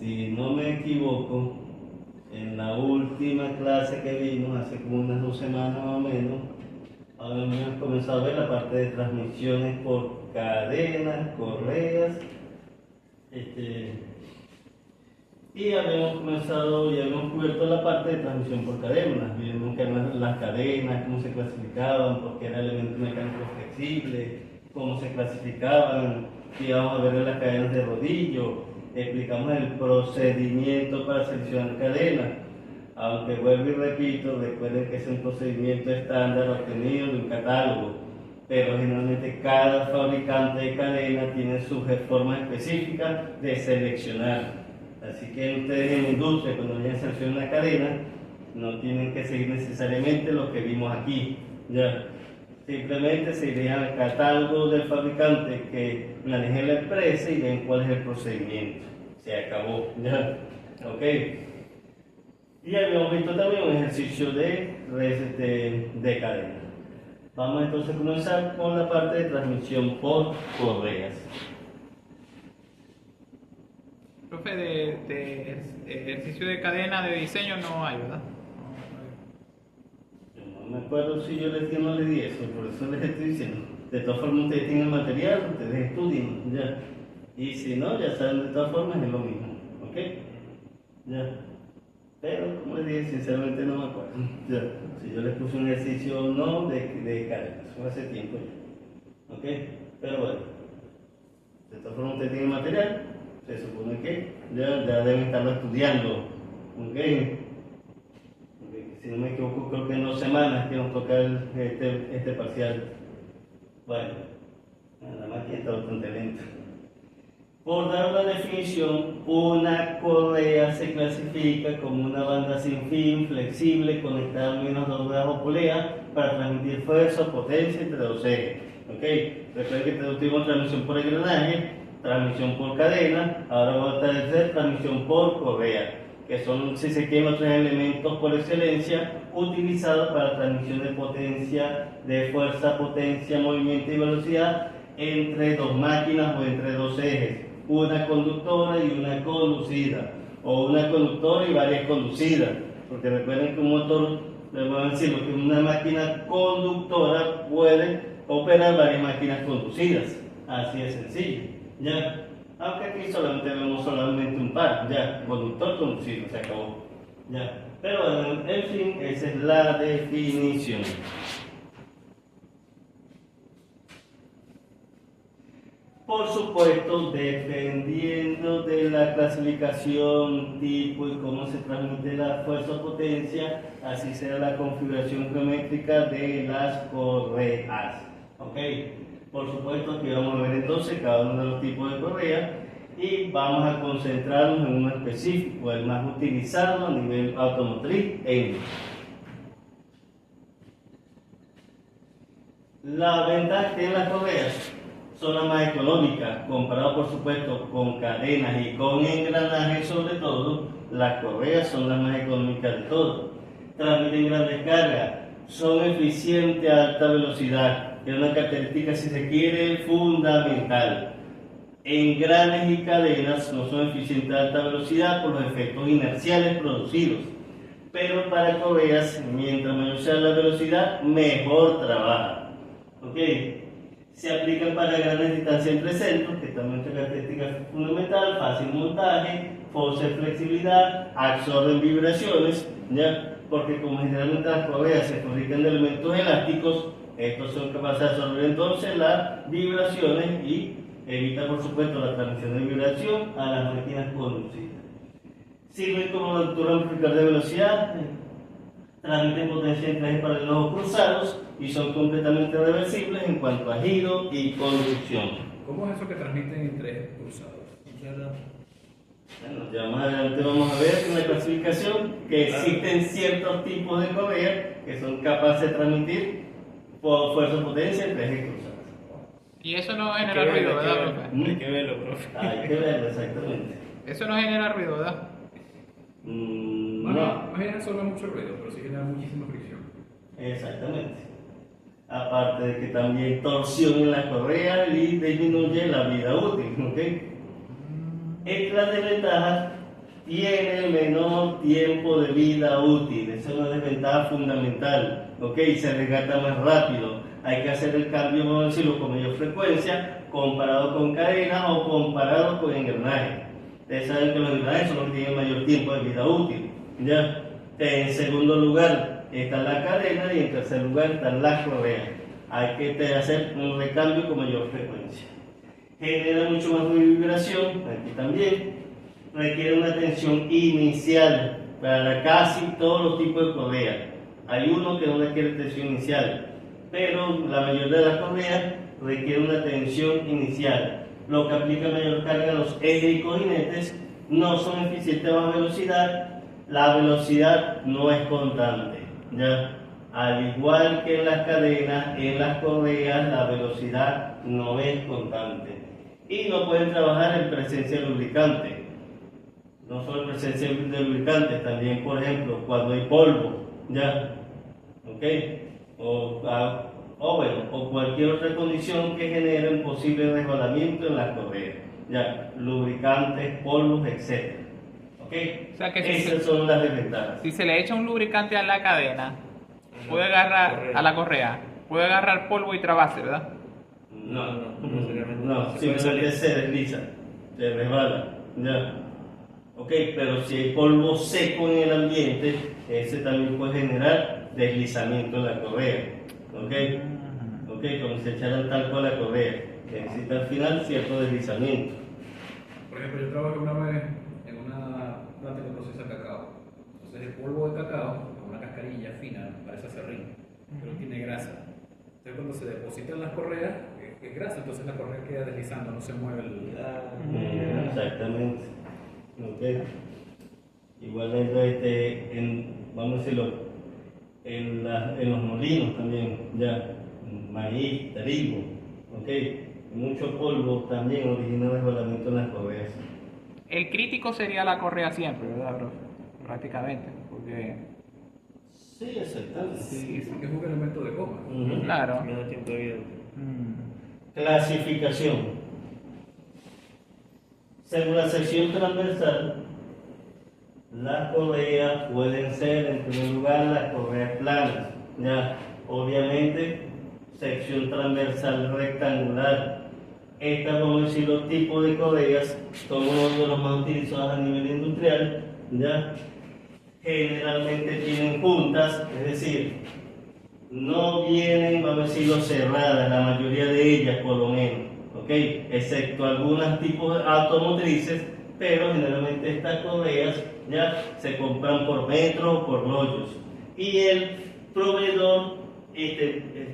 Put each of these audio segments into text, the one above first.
si no me equivoco, en la última clase que vimos, hace como unas 2 semanas más o menos, habíamos comenzado a ver la parte de transmisiones por cadenas, correas, y habíamos comenzado y habíamos cubierto la parte de transmisión por cadenas. Vimos que eran las cadenas, cómo se clasificaban, porque era elemento mecánico flexible, cómo se clasificaban, íbamos a ver las cadenas de rodillo, explicamos el procedimiento para seleccionar cadenas. Aunque vuelvo y repito, recuerden que es un procedimiento estándar obtenido de un catálogo, pero generalmente cada fabricante de cadena tiene su forma específica de seleccionar. Así que ustedes en la industria, cuando vayan a seleccionar una cadena, no tienen que seguir necesariamente lo que vimos aquí. Ya. Simplemente seguirían al catálogo del fabricante que maneje la empresa y ven cuál es el procedimiento. Se acabó. ¿Ya? ¿Ok? Y habíamos visto también un ejercicio de cadena. Vamos entonces a comenzar con la parte de transmisión por correas. Profe, de ejercicio de cadena de diseño no hay, ¿verdad? Yo no me acuerdo si yo les di o no les di eso, por eso les estoy diciendo. De todas formas, ustedes tienen el material, ustedes estudien, ya. Y si no, ya saben, de todas formas es lo mismo, ¿ok? Ya. Pero, como les dije, sinceramente no me acuerdo. Ya. Si yo les puse un ejercicio o no de cadena, eso hace tiempo ya. ¿Ok? Pero bueno, de todas formas, ustedes tienen el material, se supone que ya deben estarlo estudiando, ¿ok? Si no me equivoco, creo que en 2 semanas que nos toca este parcial. Bueno, nada más que está bastante lento. Por dar una definición, una correa se clasifica como una banda sin fin, flexible, conectada al menos 2 ruedas o poleas para transmitir fuerza o potencia entre 2 ejes. ¿Ok? Recuerden que tuvimos transmisión por engranaje, transmisión por cadena, ahora vamos a hacer transmisión por correa, que son, si se quieren, los 3 elementos por excelencia utilizados para transmisión de potencia, de fuerza, potencia, movimiento y velocidad entre 2 máquinas o entre 2 ejes, una conductora y una conducida, o una conductora y varias conducidas, porque recuerden que un motor, les voy a decir, que una máquina conductora puede operar varias máquinas conducidas, así de sencillo, ¿ya? Aunque aquí vemos solamente un par, ya, conductor, conducido, se acabó, ya. Pero bueno, en fin, esa es la definición. Por supuesto, dependiendo de la clasificación, tipo y cómo se transmite la fuerza o potencia, así será la configuración geométrica de las correas. ¿Ok? Por supuesto que vamos a ver entonces cada uno de los tipos de correa y vamos a concentrarnos en uno específico, el más utilizado a nivel automotriz e industrial. La ventaja que tienen las correas son las más económicas, comparado por supuesto con cadenas y con engranajes sobre todo, las correas son las más económicas de todo. Transmiten grandes cargas, son eficientes a alta velocidad, que es una característica, si se quiere, fundamental. Engranes y cadenas no son eficientes a alta velocidad por los efectos inerciales producidos, pero para correas, mientras mayor sea la velocidad, mejor trabaja. ¿Ok? Se aplican para grandes distancias entre centros, que también es una característica fundamental, fácil montaje, fuerza y flexibilidad, absorben vibraciones, ¿ya? Porque como generalmente las correas se fabrican de elementos elásticos, estos son capaces de absorber entonces las vibraciones y evita por supuesto la transmisión de vibración a las máquinas conducidas. Sirven como altura amplificador de velocidad, transmiten potencia entre ejes paralelos o cruzados y son completamente reversibles en cuanto a giro y conducción. ¿Cómo es eso que transmiten entre ejes cruzados? Bueno, ya más adelante vamos a ver en la clasificación que existen ciertos tipos de correas que son capaces de transmitir fuerza o potencia entre ejes cruzados. Y eso no genera ruido, ¿verdad, profe? Hay que verlo, profe. Hay que verlo, exactamente. Eso no genera ruido, ¿verdad? No, Más bien resuelve mucho ruido, pero sí genera muchísima fricción. exactamente. Aparte de que también torsionan la correa y disminuye la vida útil, ¿ok? Estas desventajas tiene menor tiempo de vida útil, esa es una desventaja fundamental, ¿ok? Se desgasta más rápido, hay que hacer el cambio, vamos a decirlo, con mayor frecuencia, comparado con cadenas o comparado con engranajes. Ustedes saben que los engranajes son los que tienen mayor tiempo de vida útil, ¿ya? En segundo lugar está la cadena y en tercer lugar están las correas. Hay que hacer un recambio con mayor frecuencia. Genera mucho más vibración, aquí también. Requiere una tensión inicial para casi todos los tipos de correas. Hay uno que no requiere tensión inicial, pero la mayoría de las correas requiere una tensión inicial, lo que aplica mayor carga a los ejes y cojinetes. No son eficientes a baja velocidad, la velocidad no es constante, ¿ya? Al igual que en las cadenas, en las correas la velocidad no es constante y no pueden trabajar en presencia de lubricante. No solo en presencia de lubricantes, también, por ejemplo, cuando hay polvo, ¿ya? ¿Ok? O cualquier otra condición que genere un posible resbalamiento en las correas, ¿ya? Lubricantes, polvos, etc. ¿Ok? O sea que Esas son las desventajas. si se le echa un lubricante a la cadena, puede agarrar a la correa, puede agarrar polvo y trabarse, ¿verdad? No, simplemente se desliza, se resbala, ¿ya? Ok, pero si hay polvo seco en el ambiente, ese también puede generar deslizamiento en la correa. Ok, como se echaran talco a la correa, necesita al final cierto deslizamiento. Por ejemplo, yo trabajé una vez en una planta que procesa cacao. Entonces el polvo de cacao, con una cascarilla fina, parece acerrín, pero tiene grasa. Entonces cuando se depositan las correas, es grasa, entonces la correa queda deslizando, no se mueve el... Exactamente. Okay. Igualmente, vamos a decirlo, en los molinos también, ya, maíz, trigo, okay. Mucho polvo también origina resbalamiento en las correas. El crítico sería la correa siempre, ¿verdad, profe? Prácticamente, porque... Sí, exactamente. Sí, sí. Es un elemento de coma. Claro. Menos tiempo de vida. Clasificación. Según la sección transversal, las correas pueden ser, en primer lugar, las correas planas. Ya, obviamente, sección transversal rectangular. Estas, vamos a decir, los tipos de correas son uno de los más utilizados a nivel industrial. Ya, generalmente tienen juntas, es decir, no vienen, vamos a decirlo, cerradas, la mayoría de ellas por lo menos. Okay, excepto algunos tipos de automotrices, pero generalmente estas correas ya se compran por metros o por rollos. Y el proveedor,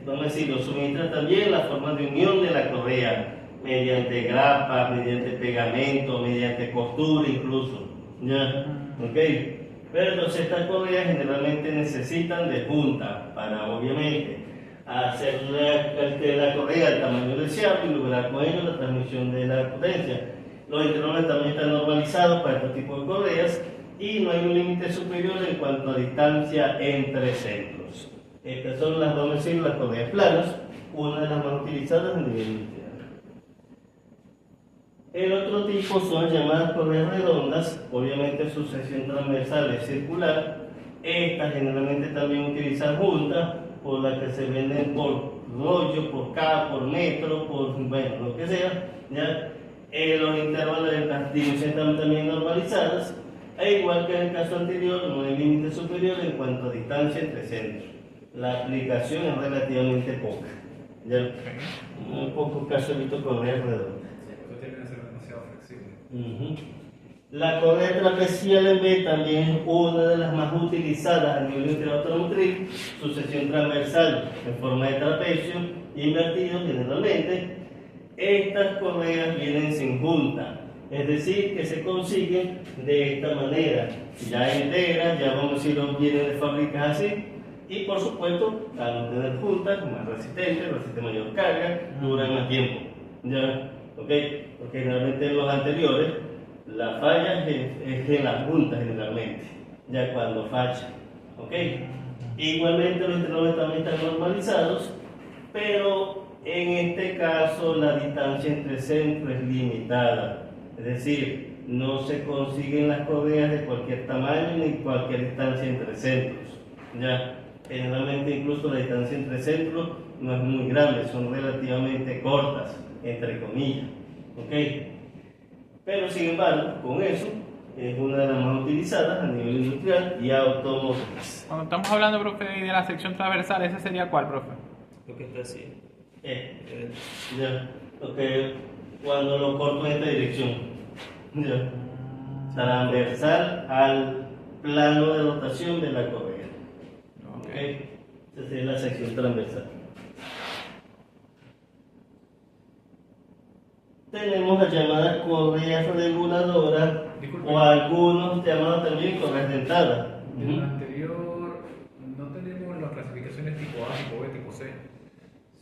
vamos a decirlo, suministra también la forma de unión de la correa, mediante grapas, mediante pegamento, mediante costura incluso. ¿Ya? Okay. Pero entonces estas correas generalmente necesitan de punta para, obviamente, hacer la correa del tamaño deseado y lograr con ello la transmisión de la potencia. Los interrones también están normalizados para este tipo de correas y no hay un límite superior en cuanto a distancia entre centros. Estas son las, vamos a decir, las correas planas, una de las más utilizadas a nivel industrial. El otro tipo son las llamadas correas redondas, obviamente su sección transversal es circular. Estas generalmente también utilizan juntas, por las que se venden por rollo, por cada, por metro, por bueno, lo que sea, ¿ya? Los intervalos de las dimensiones están también normalizadas, e igual que en el caso anterior, no hay límite superior en cuanto a distancia entre centros. La aplicación es relativamente poca, ¿ya? Un poco caso he visto correas redondas. Eso tiene que ser demasiado flexible. La correa trapezial en B también es una de las más utilizadas a nivel industrial automotriz, su sección transversal en forma de trapecio, invertido generalmente. Estas correas vienen sin junta, es decir, que se consiguen de esta manera, ya enteras, ya vamos a decir, vienen de fábricas así, y por supuesto, al no tener juntas, más resistentes, resisten mayor carga, duran más tiempo. ¿Ya? ¿Okay? Porque generalmente en los anteriores, la falla es en las juntas generalmente, ya cuando falla. ¿Ok? Igualmente los intervalos también están normalizados, pero en este caso la distancia entre centros es limitada. Es decir, no se consiguen las correas de cualquier tamaño ni cualquier distancia entre centros. Ya, generalmente incluso la distancia entre centros no es muy grande, son relativamente cortas, entre comillas. ¿Ok? Pero sin embargo, con eso es una de las más utilizadas a nivel industrial y automotriz. Cuando estamos hablando, profe, de la sección transversal, ¿ese sería cuál, profe? Lo que está así. Ya, ok, cuando lo corto en esta dirección, ya, transversal al plano de rotación de la correa. Ok, esa es la sección transversal. Tenemos las llamadas correas reguladoras Disculpe. o algunos llamados también correas dentadas. En el anterior no tenemos las clasificaciones tipo A, tipo B, tipo C.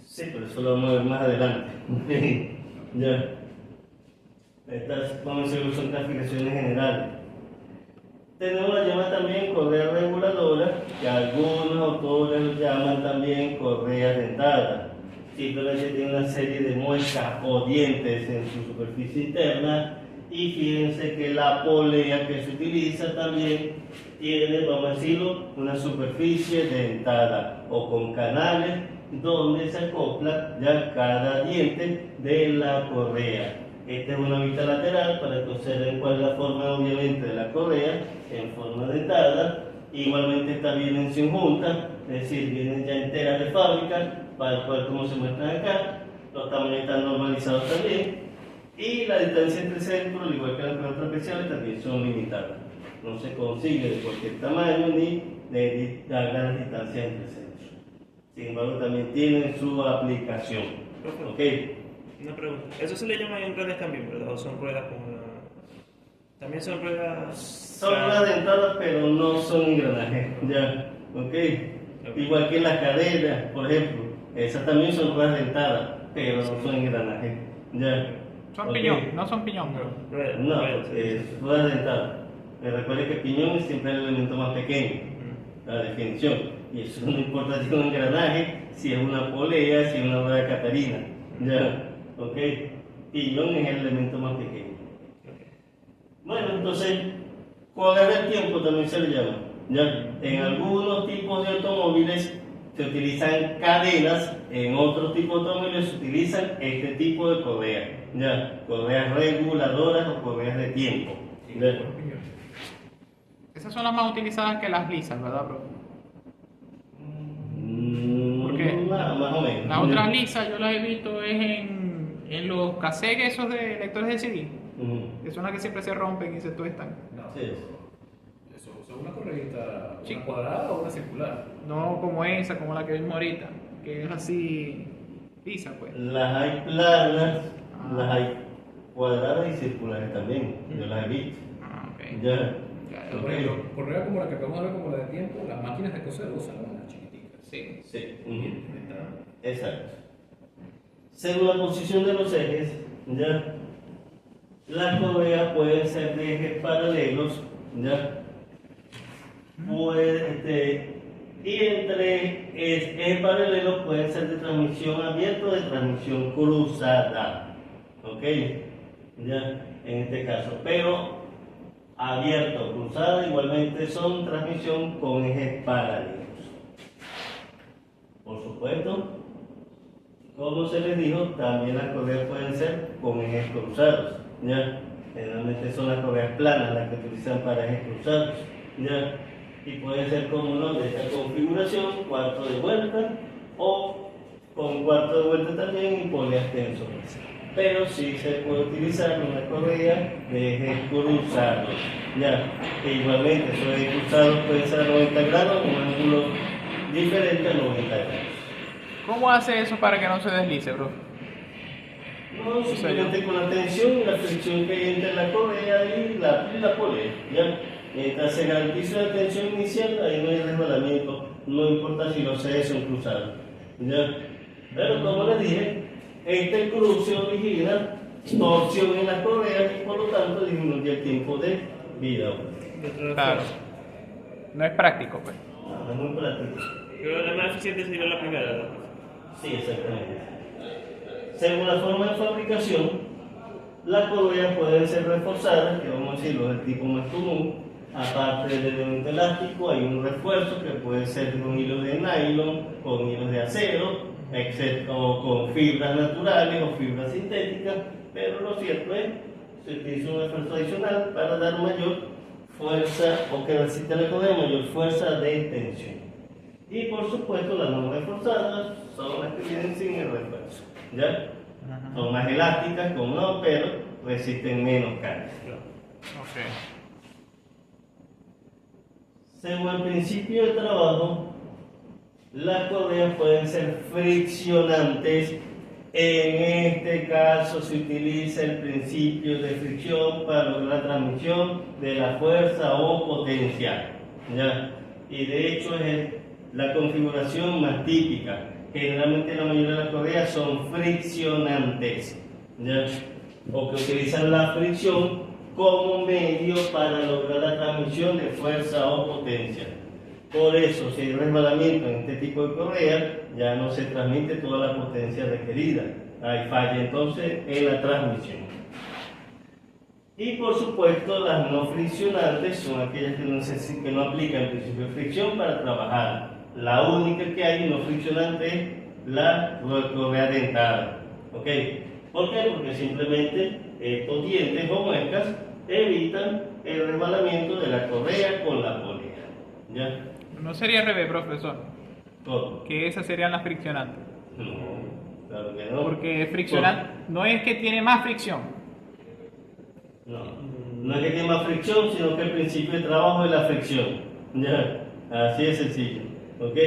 Sí, pero eso lo vamos a ver más adelante. Ya. Estas, vamos a decir, son clasificaciones generales. Tenemos la llamada también correa reguladora, que algunos autores lo llaman también correa dentada. Simplemente tiene una serie de muescas o dientes en su superficie interna, y fíjense que la polea que se utiliza también tiene, vamos a decirlo, una superficie dentada o con canales donde se acopla ya cada diente de la correa. Esta es una vista lateral para que observen cuál es la forma obviamente de la correa en forma dentada. Igualmente estas vienen sin junta, es decir, vienen ya enteras de fábrica, para el cual como se muestran acá, los tamaños están normalizados también. Y la distancia entre centros, al igual que las pruebas trapeciales, también son limitadas. No se consigue de cualquier tamaño ni de gran distancia entre centros. Sin embargo, también tienen su aplicación. ¿Ok? Una pregunta. Eso se le llama ruedas también, ¿verdad? ¿O son ruedas como... También son ruedas... Son ruedas dentadas, pero no son engranajes. Ya, ¿ok? Igual que las cadenas, por ejemplo. Esas también son ruedas dentadas, pero no son engranajes. Ya. Son ¿Ok? piñón, no son piñón, bro. Ruedas. No, ruedas, es ruedas dentadas. Recuerde que piñón es siempre el elemento más pequeño, la definición. Y eso no importa si es un engranaje, si es una polea, si es una rueda catarina. Ya, ¿ok? Piñón es el elemento más pequeño. Bueno, entonces, correr el tiempo también se le llama. Ya, en algunos tipos de automóviles se utilizan cadenas, en otros tipos de automóviles se utilizan este tipo de correas. Ya, correas reguladoras o correas de tiempo. Ya. Esas son las más utilizadas que las lisas, ¿verdad, bro? ¿Por qué? Más o menos. Las otras lisas yo las he visto es en los cassettes esos de lectores de CD, que son las que siempre se rompen y se tuestan. No, Sí. eso es una correita, Sí. una cuadrada o una circular. No como esa, como la que vimos ahorita, que es así lisa, pues. Las hay planas, las hay cuadradas y circulares también. Yo las he visto. Ah, ok. Ya. Ya, Por Ok. ejemplo, correa como la que acabamos de ver, como la de tiempo, las máquinas de coser usan unas chiquiticas. Sí. Sí. Está- Exacto. Según la posición de los ejes, ya, las correas pueden ser de ejes paralelos, ya, y entre ejes paralelos pueden ser de transmisión abierta o de transmisión cruzada, ¿ok? Ya, en este caso, pero abierta o cruzada igualmente son transmisión con ejes paralelos. Por supuesto, como se les dijo, también las correas pueden ser con ejes cruzados, ¿ya? Generalmente son las correas planas las que utilizan para ejes cruzados, ¿ya? Y puede ser como no de esta configuración, cuarto de vuelta, o con cuarto de vuelta también y poleas tensos. Pero sí se puede utilizar una correa de ejes cruzados, ¿ya? E igualmente esos ejes cruzados pueden ser a 90 grados, un ángulo diferente a 90 grados. ¿Cómo hace eso para que no se deslice, bro? No, simplemente con la tensión y la fricción que hay entre la correa y la polea, ¿ya? Mientras se garantiza la tensión inicial, ahí no hay resbalamiento, no importa si los ejes son cruzados, ¿ya? Pero como les dije, este cruce origina torsión en la correa y por lo tanto disminuye el tiempo de vida. Claro. No es práctico, pues. No, es muy práctico. Pero la más eficiente sería la primera, ¿verdad? Sí, exactamente. Según la forma de fabricación, las correas pueden ser reforzadas, que vamos a decirlo, el tipo más común. Aparte del elemento elástico, hay un refuerzo que puede ser con hilos de nylon, con hilos de acero, o con fibras naturales o fibras sintéticas, pero lo cierto es que se utiliza un refuerzo adicional para dar mayor fuerza o que necesita la correa mayor fuerza de tensión. Y por supuesto, las no reforzadas son las que vienen sin el refuerzo, ¿ya? Son más elásticas, como no, pero resisten menos cargas. Ok. Según el principio de trabajo, las correas pueden ser friccionantes. En este caso se utiliza el principio de fricción para lograr la transmisión de la fuerza o potencia, ¿ya? Y de hecho es la configuración más típica. Generalmente la mayoría de las correas son friccionantes, ¿ya? O que utilizan la fricción como medio para lograr la transmisión de fuerza o potencia. Por eso, si hay resbalamiento en este tipo de correa, ya no se transmite toda la potencia requerida. Hay falla entonces en la transmisión. Y por supuesto, las no friccionantes son aquellas que no aplican el principio de fricción para trabajar. La única que hay no friccionante es la correa dentada. ¿Ok? ¿Por qué? Porque simplemente estos dientes o muescas evitan el resbalamiento de la correa con la polea. ¿Ya? No sería al revés, profesor, Todo. que esas serían las friccionantes. No, claro que no. Porque friccionante no es que tiene más fricción. No, no es que tiene más fricción, sino que el principio de trabajo es la fricción. ¿Ya? Así es sencillo. ¿Ok?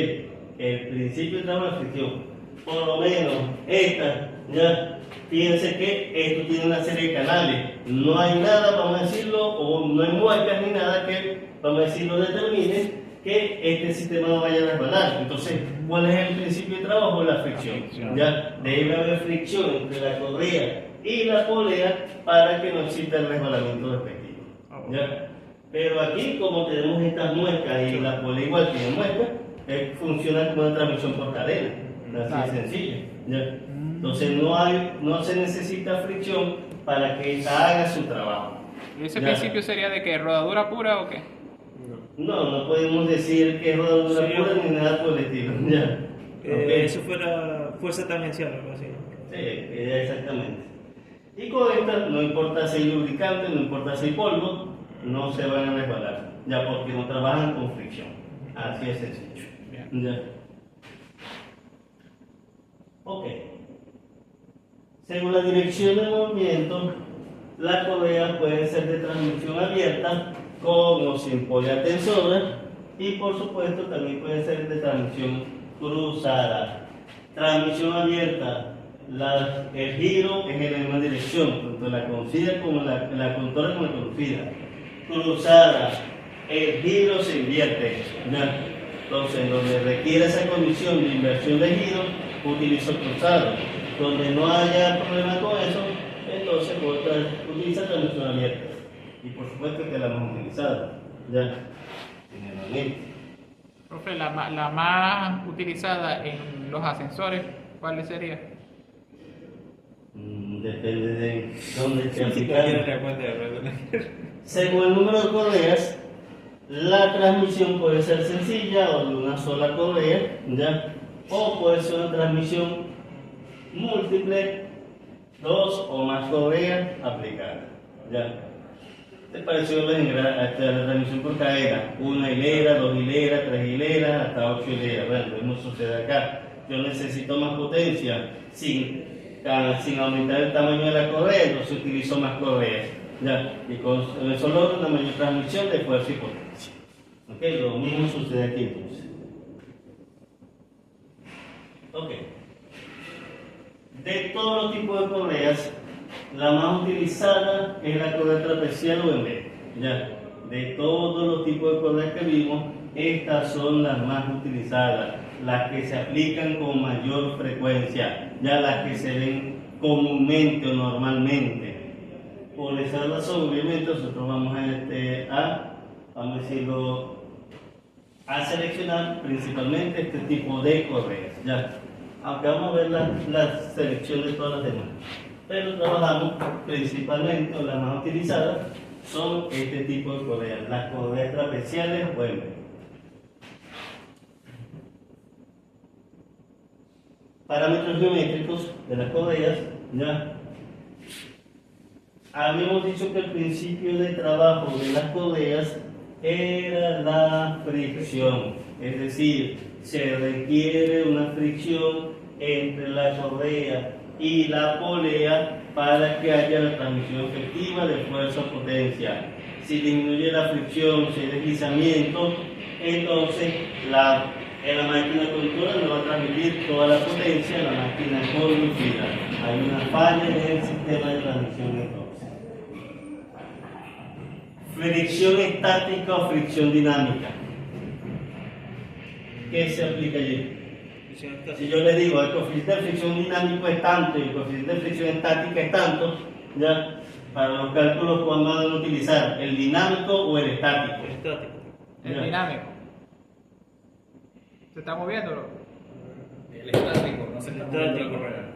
El principio de trabajo es la fricción. Por lo menos esta, ¿ya? Fíjense que esto tiene una serie de canales. No hay nada, vamos a decirlo, o no hay muecas ni nada que, vamos a decirlo, determine que este sistema no vaya a resbalar. Entonces, ¿cuál es el principio de trabajo? La fricción. ¿Ya? Debe haber fricción entre la correa y la polea para que no exista el resbalamiento respectivo. ¿Ya? Pero aquí, como tenemos estas muescas y la polea igual tiene muescas, funciona como una transmisión por cadena. Así de sencillo. ¿Ya? Entonces no se necesita fricción para que esta haga su trabajo. ¿Y ese ¿Ya? principio sería de que rodadura pura o qué? No podemos decir que es rodadura Sí, pura ni nada por el estilo. ¿Ya? Ok. Eso fuera fuerza tangencial o algo así, ¿no? Sí, exactamente. Y con esta, no importa si hay lubricante, no importa si hay polvo, no se van a resbalar, ya porque no trabajan con fricción. Así es sencillo. Ya. Ok. Según la dirección del movimiento, las correas pueden ser de transmisión abierta con o sin polea tensora y por supuesto también pueden ser de transmisión cruzada. Transmisión abierta, el giro es en la misma dirección, tanto la conocida como la contora como la conocida. Cruzada, el giro se invierte. ¿Ya? Entonces, donde requiere esa condición de inversión de giro, utilizo cruzado. Donde no haya problema con eso, entonces utiliza transmisión abierta. Y por supuesto que la más utilizada, ya, generalmente. Profe, la más utilizada en los ascensores, ¿cuál sería? Depende de dónde esté Si cualquiera aplicado. te acuerda. Según el número de correas, la transmisión puede ser sencilla o de una sola correa, ¿ya? O puede ser una transmisión múltiple, dos o más correas aplicadas, ¿ya? ¿Te pareció la transmisión por cadena? Una hilera, dos hileras, tres hileras, hasta 8 hileras. Bueno, lo mismo sucede acá. Yo necesito más potencia sin aumentar el tamaño de la correa, entonces utilizo más correas. ¿Ya? Y con eso logro una mayor transmisión de fuerza y potencia. ¿Ok? Lo mismo sucede aquí entonces. Ok. De todos los tipos de correas, la más utilizada es la correa trapezial o en B. ¿Ya? De todos los tipos de correas que vimos, estas son las más utilizadas, las que se aplican con mayor frecuencia, ya las que se ven comúnmente o normalmente. Por esa razón, obviamente, nosotros vamos vamos a decirlo, a seleccionar principalmente este tipo de correas, ¿ya? Aunque vamos a ver la selección de todas las demás. pero trabajamos principalmente, o las más utilizadas, son este tipo de correas, las correas trapeciales o Wembley. Parámetros geométricos de las correas, ya. Habíamos dicho que el principio de trabajo de las correas era la fricción, es decir, se requiere una fricción entre la correa y la polea para que haya la transmisión efectiva de fuerza o potencia. Si disminuye la fricción, si hay deslizamiento, entonces la máquina conductora no va a transmitir toda la potencia a la máquina conducida. Hay una falla en el sistema de transmisión entonces. Fricción estática o fricción dinámica. ¿Qué se aplica allí? Si yo le digo el coeficiente de fricción dinámico es tanto y el coeficiente de fricción estática es tanto, ya para los cálculos, ¿cuál van a utilizar? ¿El dinámico o el estático? Estático. El dinámico. ¿Se está moviendo? El estático, no se está moviendo la Estático. correa.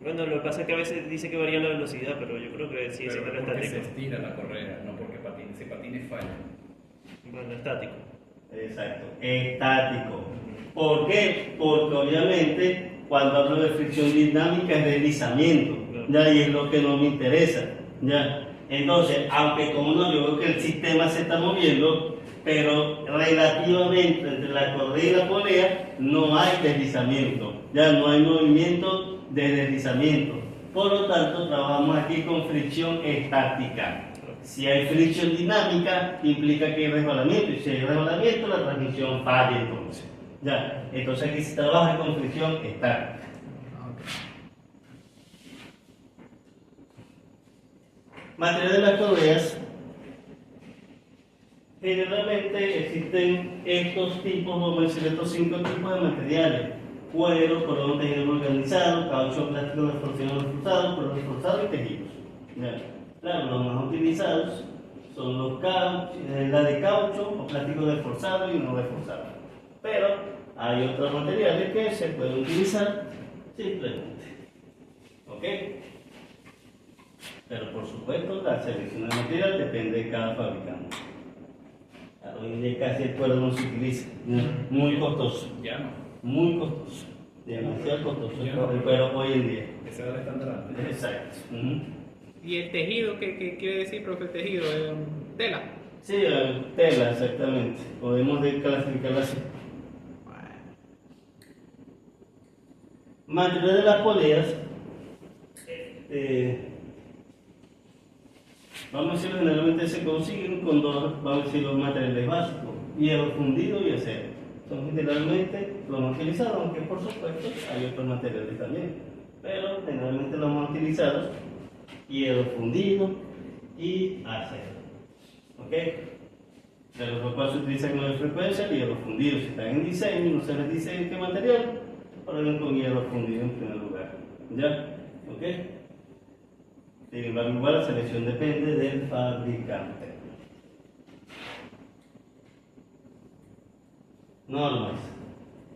Bueno, lo que pasa es que a veces dice que varía la velocidad, pero yo creo que sí, Pero siempre es porque se estático. estira la correa, no porque patine. Si patine falla. Bueno, estático. Exacto, estático. ¿Por qué? Porque obviamente cuando hablo de fricción dinámica es deslizamiento, ya, y es lo que no me interesa, ya. Entonces, aunque como no, yo veo que el sistema se está moviendo, pero relativamente entre la correa y la polea no hay deslizamiento, ya no hay movimiento de deslizamiento. Por lo tanto, trabajamos aquí con fricción estática. Si hay fricción dinámica, implica que hay resbalamiento, y si hay resbalamiento, la transmisión falla entonces. Ya, entonces aquí se trabaja con fricción estática. Material de las correas. Generalmente existen estos tipos, vamos a decir, estos 5 tipos de materiales: cuero, cordón tejido organizado, caucho plástico reforzado reforzado, cordón reforzado y tejidos. Ya. Claro, los más utilizados son los la de caucho o plástico reforzado y no reforzado. Pero hay otros materiales que se pueden utilizar simplemente. ¿Ok? Pero por supuesto, la selección de material depende de cada fabricante. Hoy en día casi el cuero no se utiliza, muy costoso, Ya no. muy costoso, demasiado costoso Ya no. el cuero hoy en día. Ese era el estándar antes. Exacto. ¿Y el tejido? ¿Qué quiere decir, profe, tejido? ¿Tela? Sí, tela, exactamente. Podemos clasificarla así. Material de las poleas. Vamos a decir, generalmente se consiguen con dos, vamos a decir, los materiales básicos: hierro fundido y acero. Son generalmente los más utilizados, aunque por supuesto hay otros materiales también. Pero generalmente los más utilizados: hierro fundido y acero. ¿Ok? De los cuales se utiliza con mayor frecuencia el hierro fundido. Si están en diseño, no se les dice qué material, prueben con hierro fundido en primer lugar. ¿Ya? ¿Ok? Sin embargo, igual la selección depende del fabricante. Normas.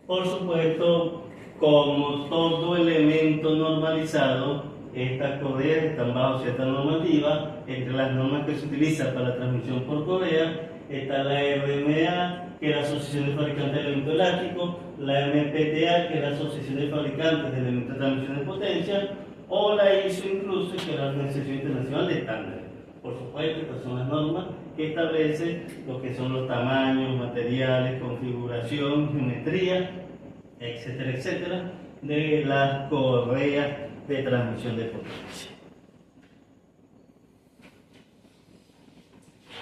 Por supuesto, como todo elemento normalizado, estas correas están bajo cierta normativa. Entre las normas que se utilizan para la transmisión por correa está la RMA, que es la Asociación de Fabricantes de Elementos Elásticos, la MPTA, que es la Asociación de Fabricantes de Elementos de Transmisión de Potencia, o la ISO incluso, que es la Organización Internacional de Estándares. Por supuesto, estas son las normas que establecen lo que son los tamaños, materiales, configuración, geometría, etcétera, etcétera, de las correas de transmisión de potencia.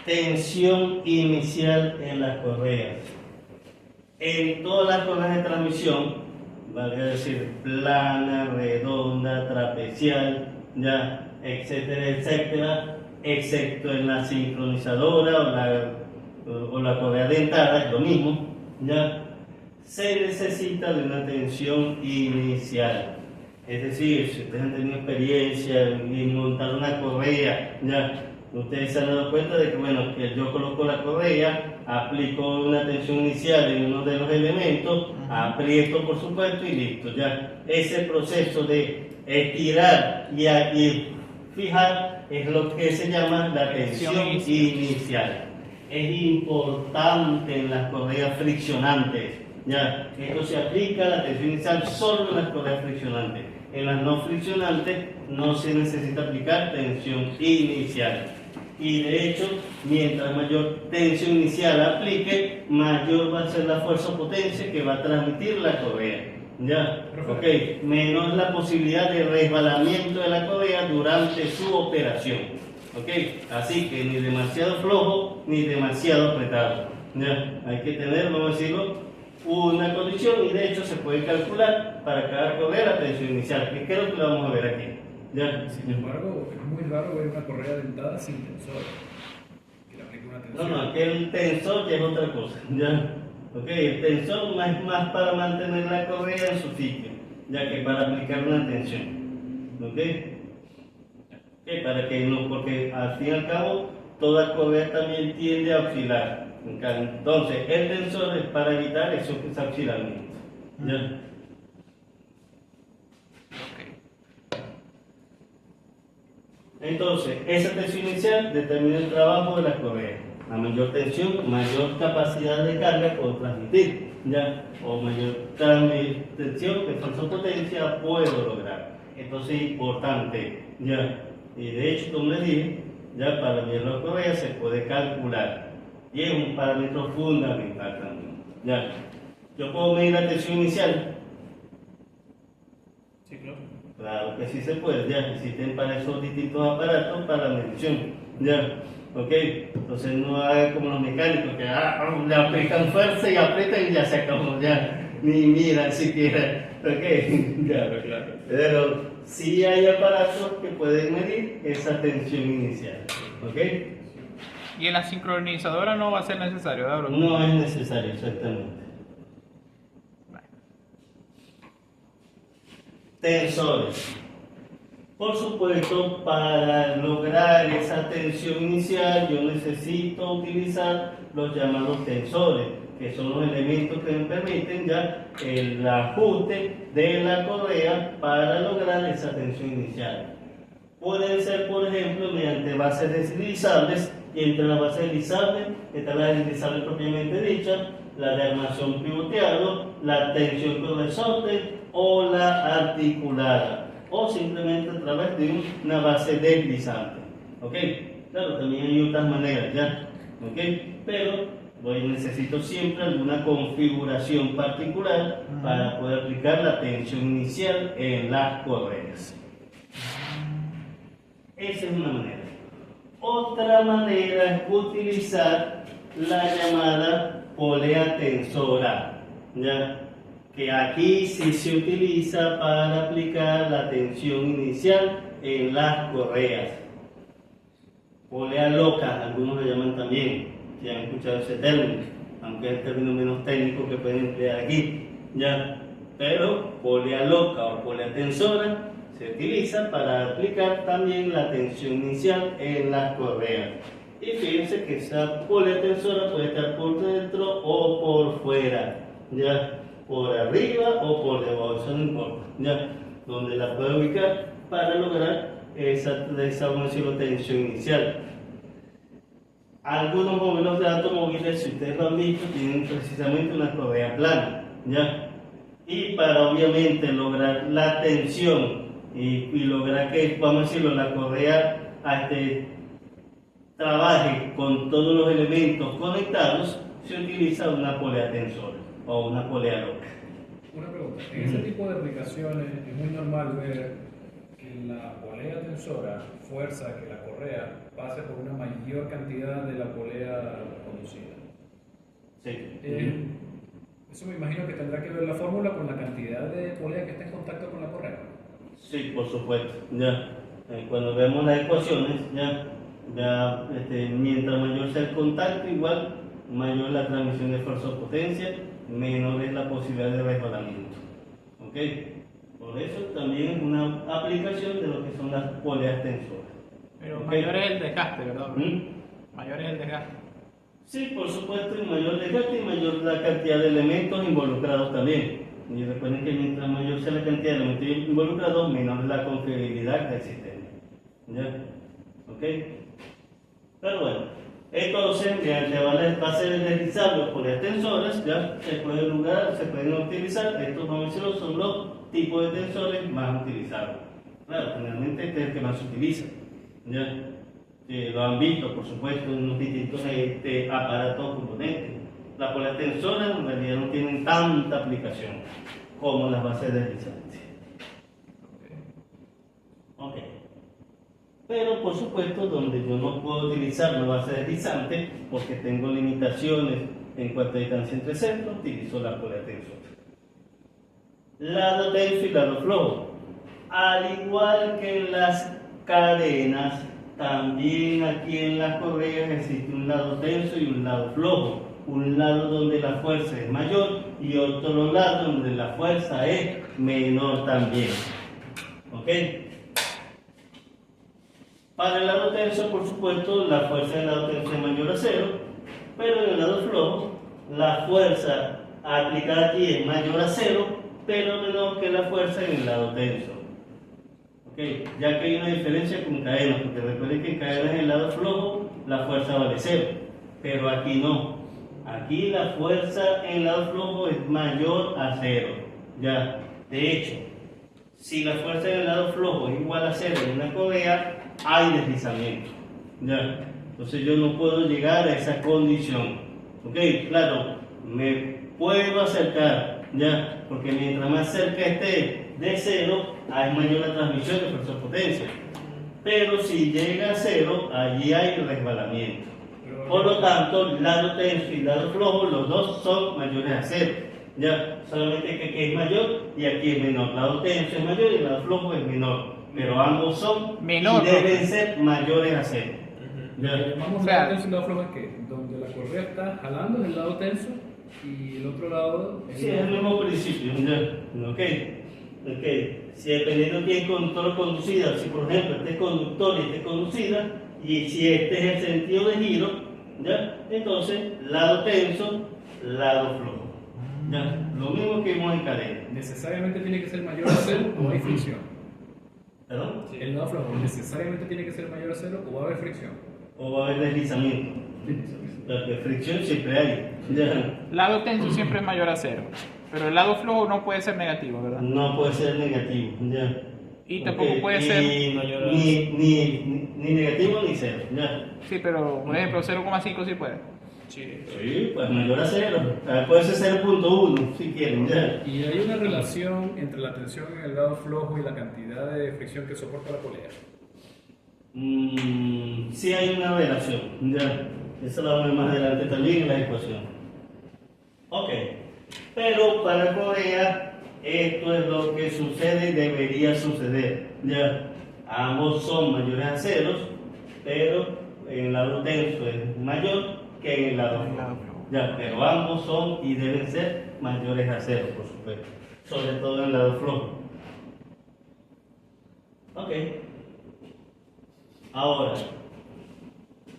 Tensión inicial en las correas. En todas las correas de transmisión, valga decir plana, redonda, trapezial, ya, etcétera, etcétera, excepto en la sincronizadora o la correa dentada, es lo mismo, ya, se necesita de una tensión inicial. Es decir, si ustedes han tenido experiencia en montar una correa, ya, ustedes se han dado cuenta de que, bueno, que yo coloco la correa, aplico una tensión inicial en uno de los elementos, aprieto por supuesto y listo. Ya ese proceso de estirar y fijar es lo que se llama la tensión inicial. Es importante en las correas friccionantes. Ya, esto se aplica a la tensión inicial solo en las correas friccionantes. En las no friccionantes no se necesita aplicar tensión inicial. Y de hecho, mientras mayor tensión inicial aplique, mayor va a ser la fuerza o potencia que va a transmitir la correa. Ya, ok, menos la posibilidad de resbalamiento de la correa durante su operación. Ok, así que ni demasiado flojo ni demasiado apretado. Ya, hay que tener, vamos a decirlo, una condición, y de hecho se puede calcular para cada correa la tensión inicial, que creo que lo vamos a ver aquí. ¿Ya? Sin embargo, es muy raro ver una correa dentada sin tensor, que le aplique una tensión. No, aquí el tensor ya es otra cosa. ¿Ya? Okay, el tensor es más para mantener la correa en su sitio, ya que para aplicar una tensión. Para que no, porque al fin y al cabo toda correa también tiende a oscilar. Entonces, el tensor es para evitar esos oscilamientos. ¿Ya? Entonces, esa tensión inicial determina el trabajo de la correa. A mayor tensión, mayor capacidad de carga puedo transmitir, ¿ya? O mayor tensión, que fuerza o potencia puedo lograr. Entonces es importante, ¿ya? Y de hecho, como les dije, ya para medir la correa se puede calcular. Y es un parámetro fundamental también, ¿ya? Yo puedo medir la tensión inicial. Sí, claro. Claro que sí se puede, ya existen para esos distintos aparatos para la medición, ya, ok, entonces no haga como los mecánicos que le aplican fuerza y aprietan y ya se acabó, ya, ni miran siquiera, ok, Claro, claro. pero sí hay aparatos que pueden medir esa tensión inicial, ok, Y en la sincronizadora no va a ser necesario, ¿verdad, bro? no es necesario exactamente. Tensores. Por supuesto, para lograr esa tensión inicial, yo necesito utilizar los llamados tensores, que son los elementos que me permiten ya el ajuste de la correa para lograr esa tensión inicial. Pueden ser, por ejemplo, mediante bases deslizables, y entre las bases deslizables está la deslizable propiamente dicha, la de armación pivoteado, la tensión con resorte o la articulada, o simplemente a través de una base deslizante. ¿Ok? Claro, también hay otras maneras, ¿ya? ¿Ok? Pero necesito siempre alguna configuración particular para poder aplicar la tensión inicial en las correas. Esa es una manera. Otra manera es utilizar la llamada polea tensora, ¿ya? Que aquí sí se utiliza para aplicar la tensión inicial en las correas. Polea loca, algunos lo llaman también, si han escuchado ese término, aunque es el término menos técnico que pueden emplear aquí, ¿ya? Pero polea loca o polea tensora se utiliza para aplicar también la tensión inicial en las correas. Y fíjense que esa polea tensora puede estar por dentro o por fuera, ¿ya? Por arriba o por debajo, eso no importa, ¿ya? Donde la puedo ubicar para lograr esa tensión inicial. Algunos modelos de automóviles, si ustedes lo han visto, tienen precisamente una correa plana, ¿ya? Y para obviamente lograr la tensión y lograr que, vamos a decirlo, la correa trabaje con todos los elementos conectados, se utiliza una polea tensora o una polea loca. Una pregunta, en ese tipo de aplicaciones es muy normal ver que la polea tensora fuerza que la correa pase por una mayor cantidad de la polea conducida. Sí. Eso me imagino que tendrá que ver la fórmula con la cantidad de polea que está en contacto con la correa. Sí, por supuesto. Ya, cuando vemos las ecuaciones, mientras mayor sea el contacto, igual mayor la transmisión de fuerza o potencia, menor es la posibilidad de resbalamiento. ¿Ok? Por eso también es una aplicación de lo que son las poleas tensoras. Pero ¿Ok? mayor es el desgaste, ¿verdad? ¿Mm? Mayor es el desgaste. Sí, por supuesto, y mayor desgaste y mayor la cantidad de elementos involucrados también. Y recuerden que mientras mayor sea la cantidad de elementos involucrados, menor la confiabilidad del sistema. ¿Ya? ¿Ok? Pero bueno, entonces, mediante bases deslizables por tensores, ya se pueden utilizar. Estos vamos a decirlo, son los tipos de tensores más utilizados. Claro, generalmente este es el que más se utiliza. ¿Ya? Lo han visto, por supuesto, en los distintos aparatos componentes. Las poleas tensoras en realidad no tienen tanta aplicación como las bases deslizantes. Ok. Pero por supuesto, donde yo no puedo utilizar la base deslizante porque tengo limitaciones en cuanto a distancia entre centros, utilizo la polea tensora. Lado tenso y lado flojo. Al igual que en las cadenas, también aquí en las correas existe un lado tenso y un lado flojo. Un lado donde la fuerza es mayor y otro lado donde la fuerza es menor también. ¿Ok? Para el lado tenso, por supuesto, la fuerza del lado tenso es mayor a 0, pero en el lado flojo, la fuerza aplicada aquí es mayor a 0, pero menor que la fuerza en el lado tenso. ¿Ok? Ya que hay una diferencia con cadenas, porque recuerden que en cadenas en el lado flojo, la fuerza vale 0, pero aquí no. Aquí la fuerza en el lado flojo es mayor a 0. Ya, de hecho, si la fuerza en el lado flojo es igual a 0 en una correa, hay deslizamiento. Ya, entonces yo no puedo llegar a esa condición. Ok, claro, me puedo acercar, ya, porque mientras más cerca esté de 0, hay mayor la transmisión de fuerza potencia. Pero si llega a 0, allí hay resbalamiento. Por lo tanto, lado tenso y lado flojo, los dos son mayores a 0. Ya, solamente que aquí es mayor y aquí es menor. Lado tenso es mayor y lado flojo es menor. Pero ambos son menor, y deben ser mayores a 0. Lo que llamamos lado tenso y lado flojo es que donde la correa está jalando es el lado tenso y el otro lado es Sí, es el mismo principio. Ya. Ok. Si dependiendo de quién control conducida, si por ejemplo este es conductor y este es conducida, y si este es el sentido de giro, ¿ya? Entonces, lado tenso, lado flojo. ¿Ya? Lo mismo que vimos en cadena. necesariamente tiene que ser mayor a 0 o hay fricción. ¿Perdón? El lado flojo necesariamente tiene que ser mayor a 0 o va a haber fricción. O va a haber deslizamiento. Porque fricción siempre hay. ¿Ya? Lado tenso siempre es mayor a 0, pero el lado flojo no puede ser negativo, ¿verdad? No puede ser negativo. ¿Ya? Y tampoco Ok, puede ser... ni negativo ni 0. ¿Ya? Sí, pero por ejemplo 0,5 sí puede. Sí, pues mayor a 0. Puede ser 0.1 si quieren. ¿Ya? Y hay una relación entre la tensión en el lado flojo y la cantidad de fricción que soporta la polea. Sí hay una relación. ¿Ya? Eso lo vamos a ver más adelante también en la ecuación. Ok. Pero para Corea, esto es lo que sucede y debería suceder. ¿Ya? Ambos son mayores a 0, pero en el lado tenso es mayor que en el lado flojo. Ya, pero ambos son y deben ser mayores a 0, por supuesto. Sobre todo en el lado flojo. Ok. Ahora,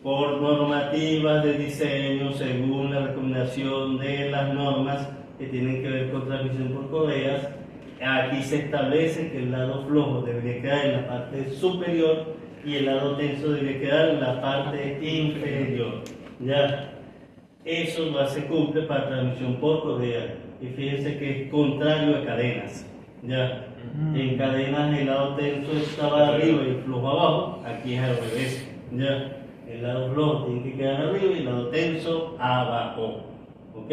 por normativas de diseño, según la recomendación de las normas que tienen que ver con transmisión por correas, aquí se establece que el lado flojo debería quedar en la parte superior y el lado tenso debería quedar en la parte inferior. ¿Ya? Eso no se cumple para transmisión por correa. Y fíjense que es contrario a cadenas. ¿Ya? En cadenas el lado tenso estaba arriba y el flojo abajo, aquí es al revés. ¿Ya? El lado flojo tiene que quedar arriba y el lado tenso abajo. ¿Ok?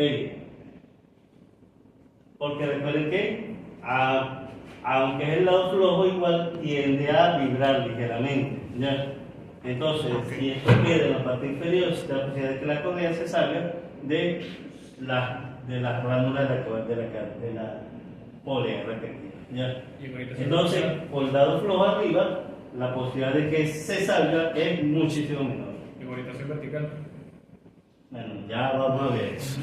Porque recuerden que, aunque es el lado flojo, igual tiende a vibrar ligeramente. ¿Ya? Entonces, si esto queda en la parte inferior, existe la posibilidad de que la correa se salga de las ránulas de la polea respectiva. ¿Ya? Entonces, por el lado flojo arriba, la posibilidad de que se salga es muchísimo menor. En orientación vertical. Bueno, ya vamos a ver eso.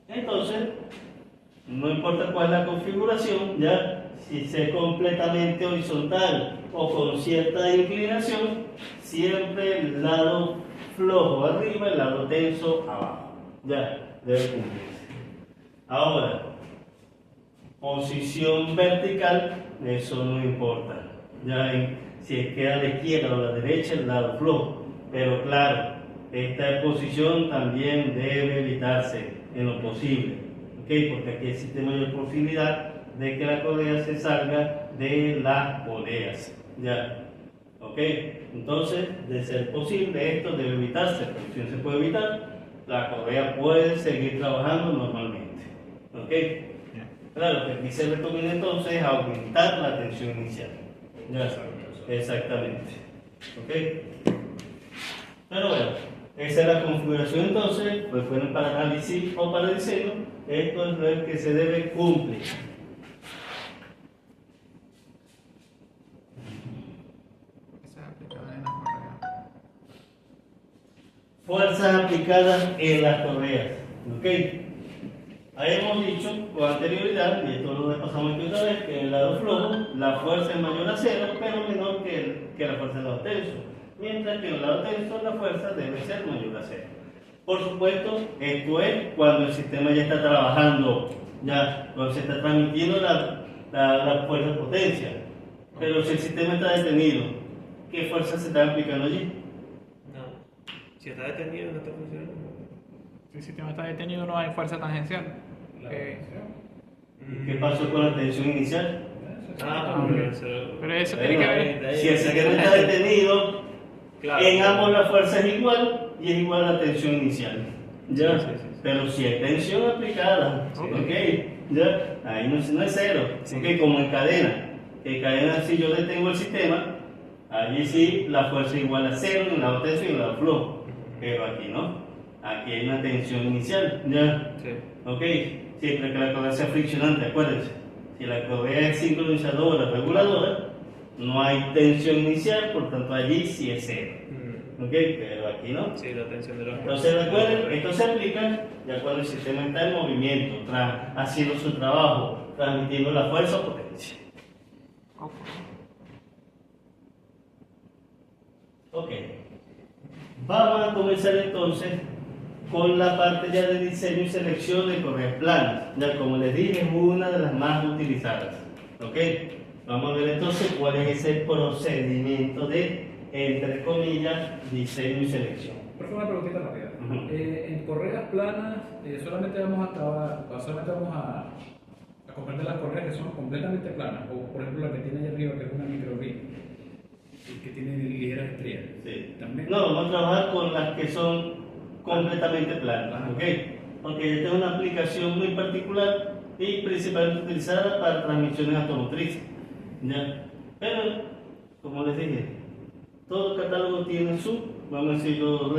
Entonces, no importa cuál es la configuración, ya si sea completamente horizontal o con cierta inclinación, siempre el lado flojo arriba, el lado tenso abajo. Ya, debe cumplirse. Ahora, posición vertical, eso no importa. Ya si es que a la izquierda o a la derecha, el lado flojo. Pero claro, esta posición también debe evitarse en lo posible. ¿Ok? Porque aquí existe mayor posibilidad de que la correa se salga de las poleas. ¿Ya? ¿Ok? Entonces, de ser posible, esto debe evitarse. Pero si no se puede evitar, la correa puede seguir trabajando normalmente. ¿Ok? Claro, que aquí se recomienda entonces aumentar la tensión inicial. ¿Ya? Exactamente. ¿Ok? Pero bueno, esa es la configuración entonces, pues bueno, para análisis o para diseño, esto es lo que se debe cumplir. Esa es aplicada en las correas. Fuerzas aplicadas en las correas. ¿Ok? Ahí hemos dicho con anterioridad, y esto lo repasamos aquí otra vez, que en el lado flojo la fuerza es mayor a cero, pero menor que la fuerza del lado tenso. Mientras que en el lado tenso la fuerza debe ser mayor a cero. Por supuesto, esto es cuando el sistema ya está trabajando, ya cuando se está transmitiendo la fuerza de potencia. Pero si el sistema está detenido, ¿qué fuerza se está aplicando allí? No. Si está detenido, no está funcionando. Si el sistema está detenido, no hay fuerza tangencial. La Eh, tensión. ¿Y qué pasó con la tensión inicial? Pero eso tiene que ver. Si el sistema está detenido, Claro. en ambos la fuerza es igual y es igual a la tensión inicial. ¿Ya? Sí, sí, sí. Pero si hay tensión aplicada, Sí. ¿ok? ¿Ya? Ahí no es cero. Sí. ¿Ok? Como en cadena. En cadena, si yo detengo el sistema, allí sí la fuerza es igual a cero en el lado tenso y en el lado flojo. Pero aquí no. Aquí hay una tensión inicial. ¿Ya? Sí. ¿Ok? Siempre que la correa sea friccionante, acuérdense. Si la correa es sincronizadora, reguladora, no hay tensión inicial, por tanto allí sí es cero. ¿Ok? Pero aquí no. Sí, la tensión de los. Entonces recuerden, esto se aplica ya cuando el sistema está en movimiento, haciendo su trabajo, transmitiendo la fuerza o potencia. Ok. Ok. Vamos a comenzar entonces con la parte ya de diseño y selección de correas planas. Ya como les dije, es una de las más utilizadas. ¿Ok? Vamos a ver entonces cuál es ese procedimiento de, entre comillas, diseño y selección. Por favor, una preguntita rápida. Ujú. En correas planas, solamente vamos a comprender las correas que son completamente planas, o por ejemplo la que tiene ahí arriba, que es una micro rig, que tiene ligeras estrías. Sí. También. No, vamos a trabajar con las que son completamente planas, ¿ok? Porque yo tengo una aplicación muy particular y principalmente utilizada para transmisiones automotrices, ¿ya? Pero, como les dije, todo catálogo tiene su, vamos a decirlo,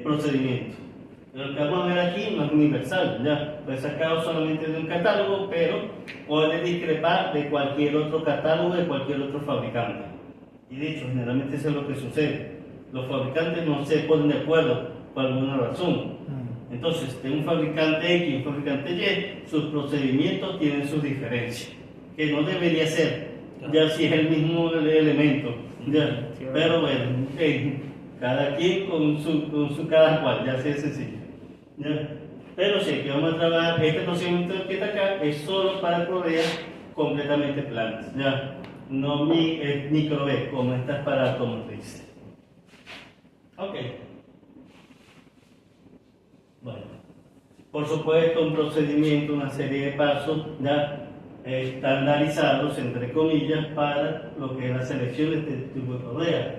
procedimiento. Lo que vamos a ver aquí no es universal, ¿ya? Fue sacado solamente de un catálogo, pero puede discrepar de cualquier otro catálogo, de cualquier otro fabricante. Y de hecho, generalmente eso es lo que sucede. Los fabricantes no se ponen de acuerdo por alguna razón. Entonces, de un fabricante X y un fabricante Y, sus procedimientos tienen sus diferencias, que no debería ser, ya si es el mismo elemento. ¿Ya? Pero bueno, cada quien con su cada cual, ya sea sencillo. ¿Ya? Pero sí, que vamos a trabajar, este procedimiento que está acá es solo para correas completamente planas, ¿ya? No micro B, como estas para automotrices. Ok. Bueno, por supuesto, un procedimiento, una serie de pasos ya estandarizados, entre comillas, para lo que es la selección de este tipo de correa.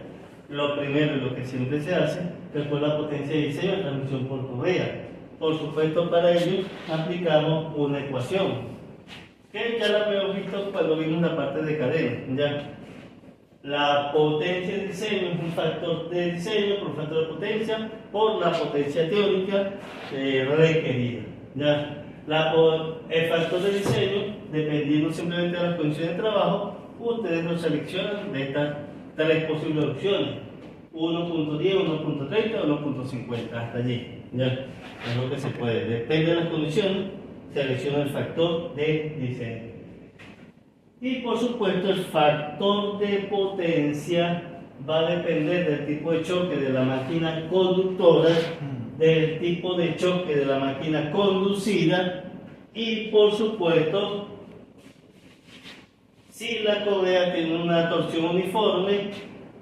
Lo primero y lo que siempre se hace es con la potencia de diseño de transmisión por correa. Por supuesto, para ello aplicamos una ecuación, que ya la habíamos visto cuando vimos la parte de cadena. ¿Ya? La potencia de diseño es un factor de diseño por un factor de potencia por la potencia teórica requerida. ¿Ya? El factor de diseño, dependiendo simplemente de las condiciones de trabajo, ustedes lo seleccionan de estas tres posibles opciones: 1.10, 1.30 o 1.50, hasta allí. ¿Ya? Es lo que se puede. Depende de las condiciones, selecciona el factor de diseño. Y por supuesto el factor de potencia va a depender del tipo de choque de la máquina conductora, del tipo de choque de la máquina conducida y, por supuesto, si la correa tiene una torsión uniforme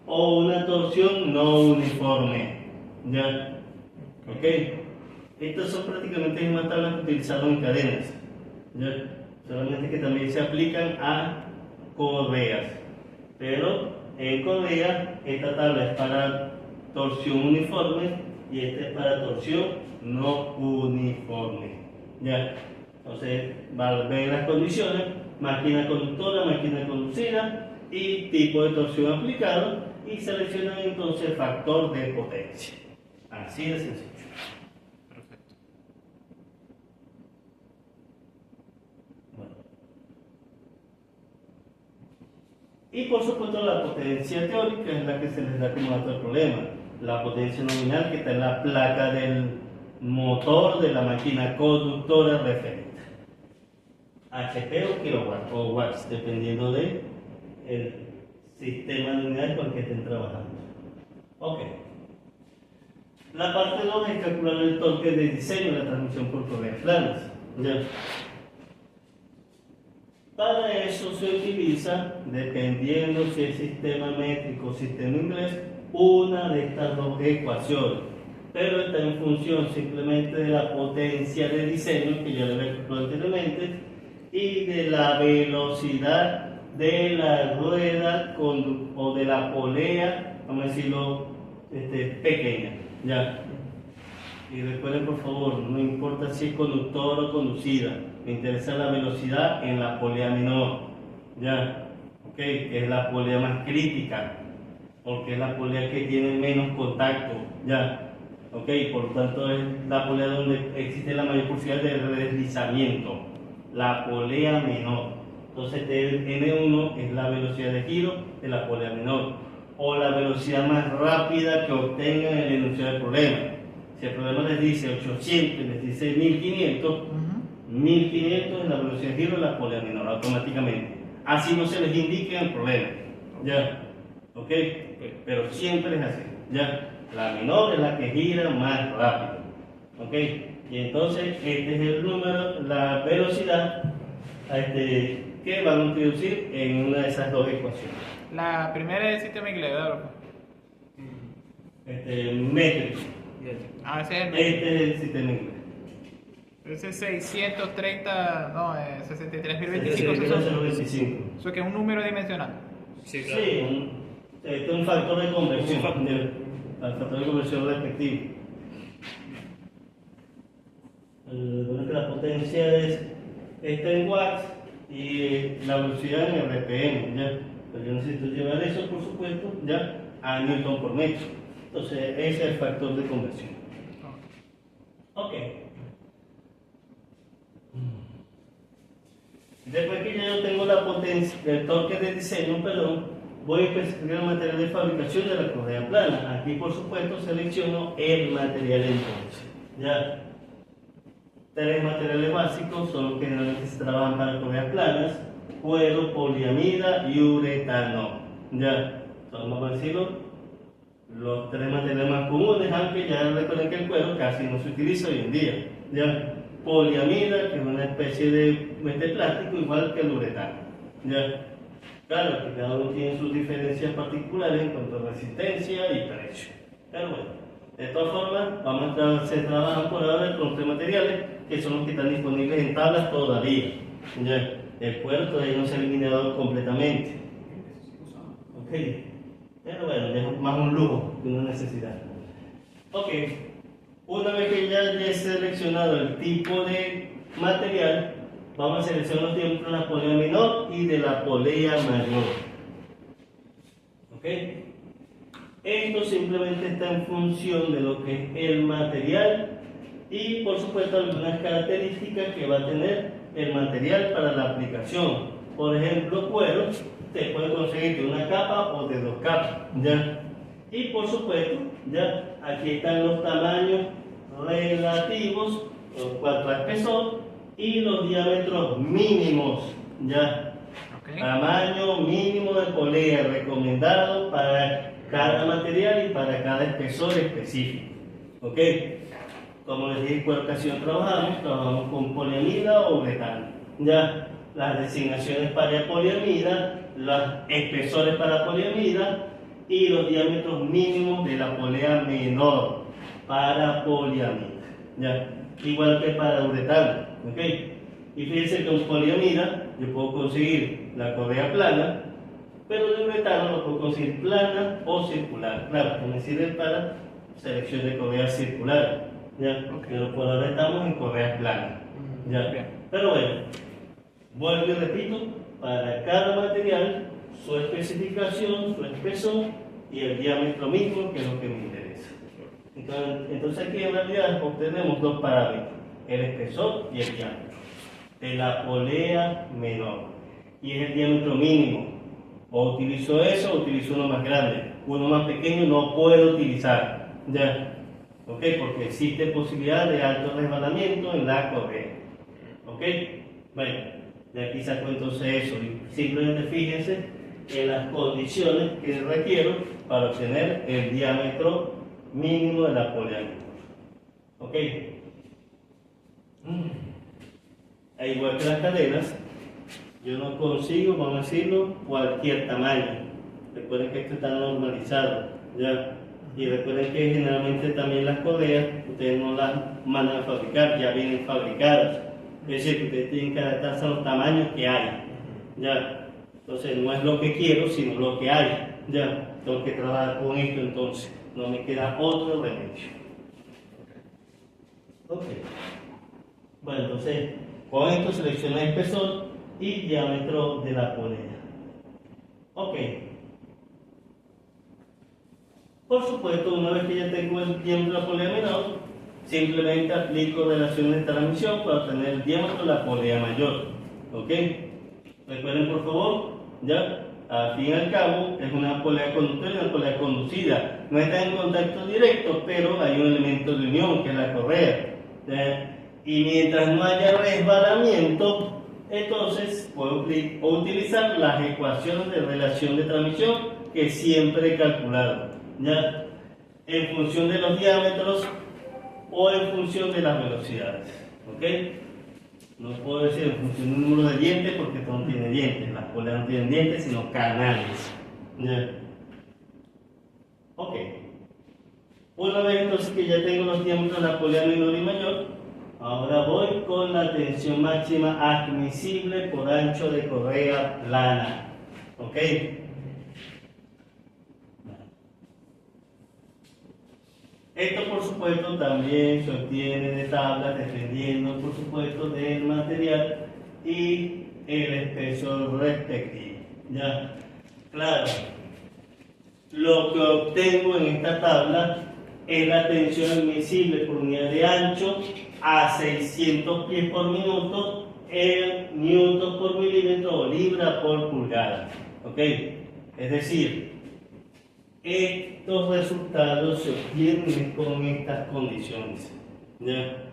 o una torsión no uniforme. ¿Ya? ¿Ok? Estas son prácticamente las mismas tablas que utilizamos en cadenas. ¿Ya? Solamente que también se aplican a correas. Pero en correa, esta tabla es para torsión uniforme y esta es para torsión no uniforme. ¿Ya? Entonces, va a ver las condiciones: máquina conductora, máquina conducida y tipo de torsión aplicado, y seleccionan entonces factor de potencia. Así de sencillo. Perfecto. Bueno. Y por supuesto la potencia teórica es la que se les da como dato del problema. La potencia nominal que está en la placa del motor de la máquina conductora referida. HP o kilowatt o watts, dependiendo del sistema de unidades con el que estén trabajando. Ok. La parte 2 es calcular el torque de diseño de la transmisión por correas planas. ¿Ya? Para eso se utiliza, dependiendo si es sistema métrico o sistema inglés, una de estas dos ecuaciones, pero está en función simplemente de la potencia de diseño, que ya le había calculado anteriormente, y de la velocidad de la rueda o de la polea, vamos a decirlo, pequeña. ¿Ya? Y recuerden, por favor, no importa si es conductor o conducida, me interesa la velocidad en la polea menor. ¿Ya? ¿Ok? Que es la polea más crítica, porque es la polea que tiene menos contacto. ¿Ya? ¿Ok? Por lo tanto, es la polea donde existe la mayor posibilidad de deslizamiento. La polea menor. Entonces N1 es la velocidad de giro de la polea menor, o la velocidad más rápida que obtengan en el enunciado del problema. Si el problema les dice 800 y les dice 1500, 1500 es la velocidad de giro de la polea menor automáticamente. Así no se les indique en el problema. ¿Ya? ¿Ok? Pero siempre es así. ¿Ya? La menor es la que gira más rápido. ¿Ok? Y entonces este es el número, la velocidad que van a introducir en una de esas dos ecuaciones. La primera es el sistema inglés, ¿verdad? Métrico. Ah, ese es el métrico. Este es el sistema inglés. Ese es 630, no, 63.025. 63.025. Eso que es un número dimensional. Sí, claro. Sí, este es un factor de conversión. El factor de conversión respectivo. Bueno, que la potencia está en watts y la velocidad en RPM. ¿Ya? Pero yo necesito llevar eso, por supuesto, ya a Newton por metro. Entonces, ese es el factor de conversión. Ok. Después que ya yo tengo la potencia, el torque de diseño, perdón, voy a especificar el material de fabricación de la correa plana. Aquí, por supuesto, selecciono el material entonces. ¿Ya? Tres materiales básicos son los que generalmente se trabajan para correas planas: cuero, poliamida y uretano. ¿Ya? Vamos a decirlo, los tres materiales más comunes, aunque ya recuerden que el cuero casi no se utiliza hoy en día. ¿Ya? Poliamida, que es una especie de plástico igual que el uretano. ¿Ya? Claro que cada uno tiene sus diferencias particulares en cuanto a resistencia y precio. Pero bueno, de todas formas, se trabajan por ahora con tres materiales que son los que están disponibles en tablas todavía. ¿Ya? El cuero todavía no se ha eliminado completamente. Ok. Pero bueno, es más un lujo que una necesidad. Ok. Una vez que ya he seleccionado el tipo de material, vamos a seleccionar los tiempos de la polea menor y de la polea mayor. ¿Ok? Esto simplemente está en función de lo que es el material y, por supuesto, algunas características que va a tener el material para la aplicación. Por ejemplo, cuero se puede conseguir de una capa o de dos capas. ¿Ya? Y, por supuesto, ya aquí están los tamaños relativos en cuanto a espesor y los diámetros mínimos. ¿Ya? Okay. Tamaño mínimo de polea recomendado para cada material y para cada espesor específico. ¿Ok? Como les dije, ¿cuál ocasión trabajamos con poliamida o uretano. Ya, las designaciones para poliamida, los espesores para poliamida y los diámetros mínimos de la polea menor para poliamida. Ya, igual que para uretano. ¿Ok? Y fíjense que con poliamida yo puedo conseguir la correa plana, pero de uretano lo puedo conseguir plana o circular. Claro, me sirve para selección de correas circulares, ¿ya? Pero por ahora estamos en correas planas, ¿ya? Bien. Pero bueno, vuelvo y repito, para cada material su especificación, su espesor y el diámetro mismo, que es lo que me interesa. Entonces aquí en realidad obtenemos dos parámetros, el espesor y el diámetro de la polea menor, y es el diámetro mínimo. O utilizo eso o utilizo uno más grande. Uno más pequeño no puedo utilizar, ¿ya? ¿Ok? Porque existe posibilidad de alto resbalamiento en la correa. ¿Ok? Bueno, de aquí saco entonces eso. Y simplemente fíjense en las condiciones que requiero para obtener el diámetro mínimo de la polea menor. ¿Ok? E igual que las cadenas, yo no consigo, vamos a decirlo, cualquier tamaño. Recuerden que esto está normalizado, ¿ya? Y recuerden que generalmente también las correas, ustedes no las mandan a fabricar, ya vienen fabricadas. Es decir, que ustedes tienen que adaptarse a los tamaños que hay, ¿ya? Entonces no es lo que quiero, sino lo que hay, ¿ya? Tengo que trabajar con esto entonces, no me queda otro remedio. Ok. Bueno, entonces, con esto selecciono el espesor y diámetro de la polea. Ok. Por supuesto, una vez que ya tengo el diámetro de la polea menor, simplemente aplico relaciones de transmisión para obtener el diámetro de la polea mayor. Ok. Recuerden por favor, ya, al fin y al cabo, es una polea conductora y una polea conducida. No está en contacto directo, pero hay un elemento de unión que es la correa. Y mientras no haya resbalamiento, entonces puedo utilizar las ecuaciones de relación de transmisión que siempre he calculado, ¿ya? En función de los diámetros o en función de las velocidades. ¿Ok? No puedo decir en función del número de dientes porque esto no tiene dientes, las poleas no tienen dientes sino canales, ¿ya? Ok. Una vez entonces que ya tengo los diámetros de la polea menor y mayor, ahora voy con la tensión máxima admisible por ancho de correa plana. ¿Ok? Esto por supuesto también se obtiene de tablas dependiendo por supuesto del material y el espesor respectivo. ¿Ya? Claro, lo que obtengo en esta tabla es la tensión admisible por unidad de ancho a 600 pies por minuto en newton por milímetro o libra por pulgada. ¿Ok? Es decir, estos resultados se obtienen con estas condiciones. ¿Ya?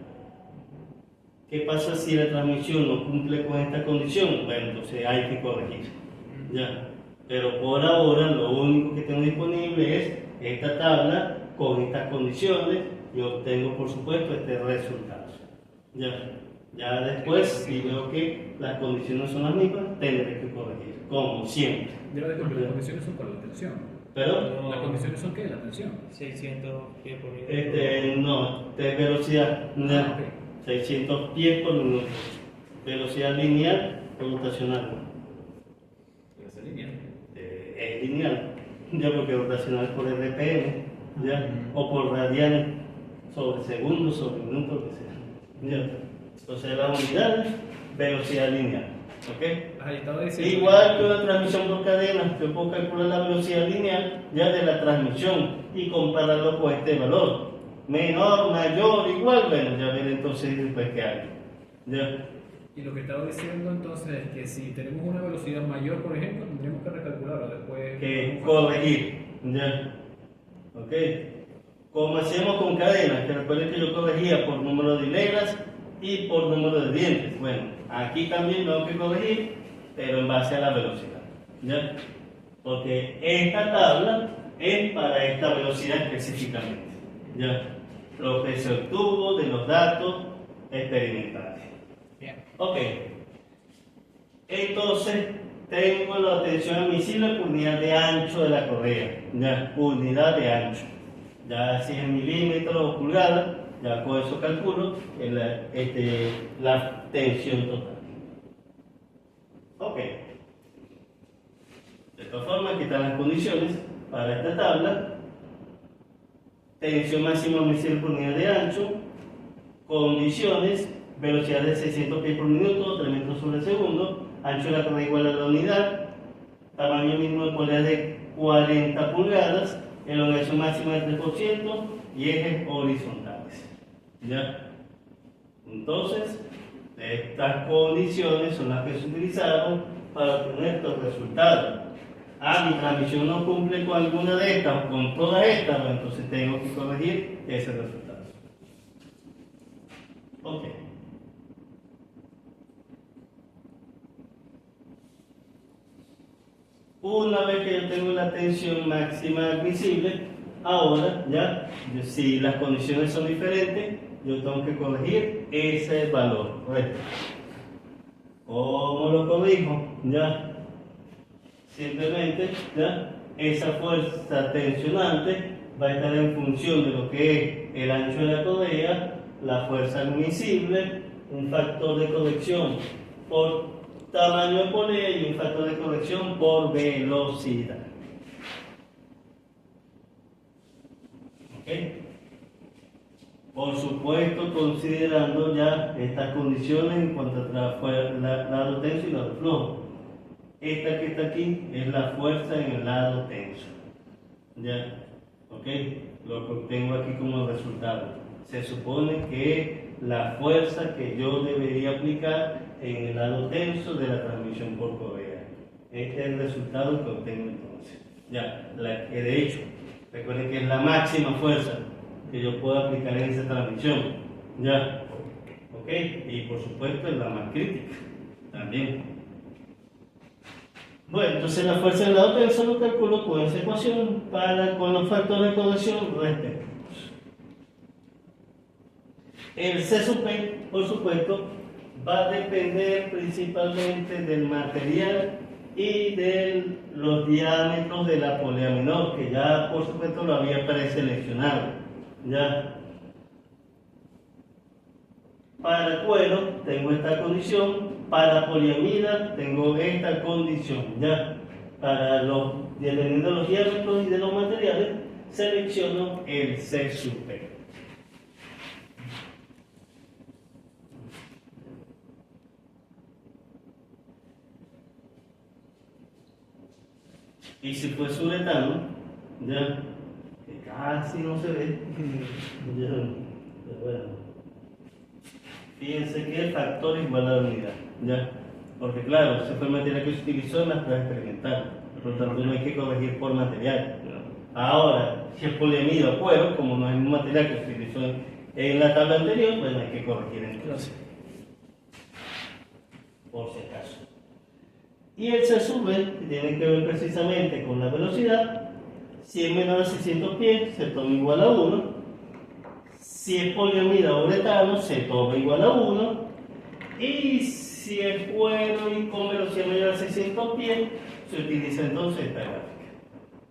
¿Qué pasa si la transmisión no cumple con esta condición? Bueno, entonces hay que corregir. ¿Ya? Pero por ahora lo único que tengo disponible es esta tabla con estas condiciones y obtengo por supuesto este resultado. Ya después, si veo que las condiciones son las mismas, tendré que corregir, como siempre. Mira, las condiciones son para la tensión. ¿Pero? ¿Las condiciones son qué? La tensión. 600 pies por minuto. No, de velocidad, Ah, ok. 600 pies por minuto. Velocidad lineal o rotacional. Esa línea. Es lineal, ya porque rotacional es por RPM, ya, o por radianes sobre segundos, sobre minutos, lo que sea. Ya. Entonces las unidades, velocidad lineal. ¿Ok? Ahí estaba diciendo. Igual que una transmisión por cadena, yo puedo calcular la velocidad lineal ya de la transmisión y compararlo con este valor. Menor, mayor, igual, bueno, ya ver entonces después qué hay. ¿Ya? Y lo que estaba diciendo entonces es que si tenemos una velocidad mayor, por ejemplo, tendríamos que recalcularla después. Que corregir. ¿Ya? ¿Ok? Como hacíamos con cadenas, que recuerden que yo corregía por número de hileras y por número de dientes. Bueno, aquí también tengo que corregir, pero en base a la velocidad. ¿Ya? Porque esta tabla es para esta velocidad específicamente, ¿ya? Lo que se obtuvo de los datos experimentales. Bien. Ok, entonces tengo la tensión admisible por unidad de ancho de la correa, ya, unidad de ancho, ya si es en milímetros o pulgadas, ya con eso calculo la tensión total. Ok, de todas formas aquí están las condiciones para esta tabla: tensión máxima admisible por unidad de ancho, condiciones, velocidad de 600 pies por minuto, 3 metros sobre segundo, ancho de la correa igual a la unidad, tamaño mínimo de polea de 40 pulgadas, elongación máxima de 3% y ejes horizontales. ¿Ya? Entonces, estas condiciones son las que se utilizaron para obtener estos resultados. Mi transmisión no cumple con alguna de estas o con todas estas, pues entonces tengo que corregir ese resultado. Ok. Una vez que yo tengo la tensión máxima admisible, ahora ya, si las condiciones son diferentes, yo tengo que corregir ese valor, ¿correcto? ¿Cómo lo corrijo? Ya, simplemente, ya, esa fuerza tensionante va a estar en función de lo que es el ancho de la correa, la fuerza admisible, un factor de corrección por tamaño de polea y un factor de corrección por velocidad. ¿Ok? Por supuesto, considerando ya estas condiciones en cuanto a lado tenso y lado flojo. Esta que está aquí es la fuerza en el lado tenso. ¿Ya? ¿Ok? Lo que obtengo aquí como resultado. Se supone que la fuerza que yo debería aplicar en el lado tenso de la transmisión por correa. Este es el resultado que obtengo entonces. Ya, que de hecho, recuerden que es la máxima fuerza que yo puedo aplicar en esa transmisión. Ya, ok, y por supuesto es la más crítica también. Bueno, entonces la fuerza del lado tenso lo calculo con esa ecuación con los factores de corrección respectivos. El C sub P, por supuesto, va a depender principalmente del material y de los diámetros de la polea menor, que ya por supuesto lo había preseleccionado. ¿Ya? Para cuero tengo esta condición, para poliamida tengo esta condición. ¿Ya? Dependiendo de los diámetros y de los materiales, selecciono el C sub P. Y si fuese uretano, ya, que casi no se ve, ya, pero bueno, fíjense que el factor es igual a la unidad, ya, porque claro, ese fue el material que se utilizó en las pruebas experimentales, por lo tanto no hay que corregir por material. Ahora, si es poliamida o cuero, como no es un material que se utilizó en la tabla anterior, pues no hay que corregir entonces, por si acaso. Y el C sub B, que tiene que ver precisamente con la velocidad, si es menor a 600 pies, se toma igual a 1. Si es poliamida o uretano, se toma igual a 1. Y si es cuero y con velocidad mayor a 600 pies, se utiliza entonces esta gráfica.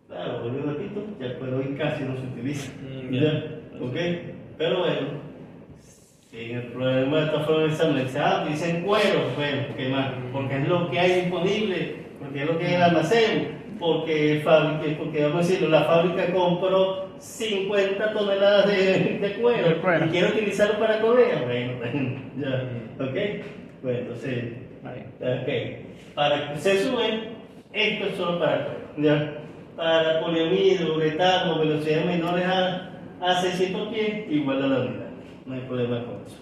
Claro, vuelvo y repito, ya el cuero hoy casi no se utiliza. ¿Ya? ¿Ok? Pero bueno. En el problema de todas formas de examen, dicen cuero, bueno, ¿qué más? Porque es lo que hay disponible, porque es lo que hay en el almacén, porque vamos a decirlo, la fábrica compró 50 toneladas de cuero y quiere utilizarlo para correa. Bueno, ya, ¿ok? Bueno, entonces, ok. Para que se sube, esto es solo para cuero, ¿ya? Para poliamida, uretano, velocidades menores a 600 pies, igual a la unidad. No hay problema con eso.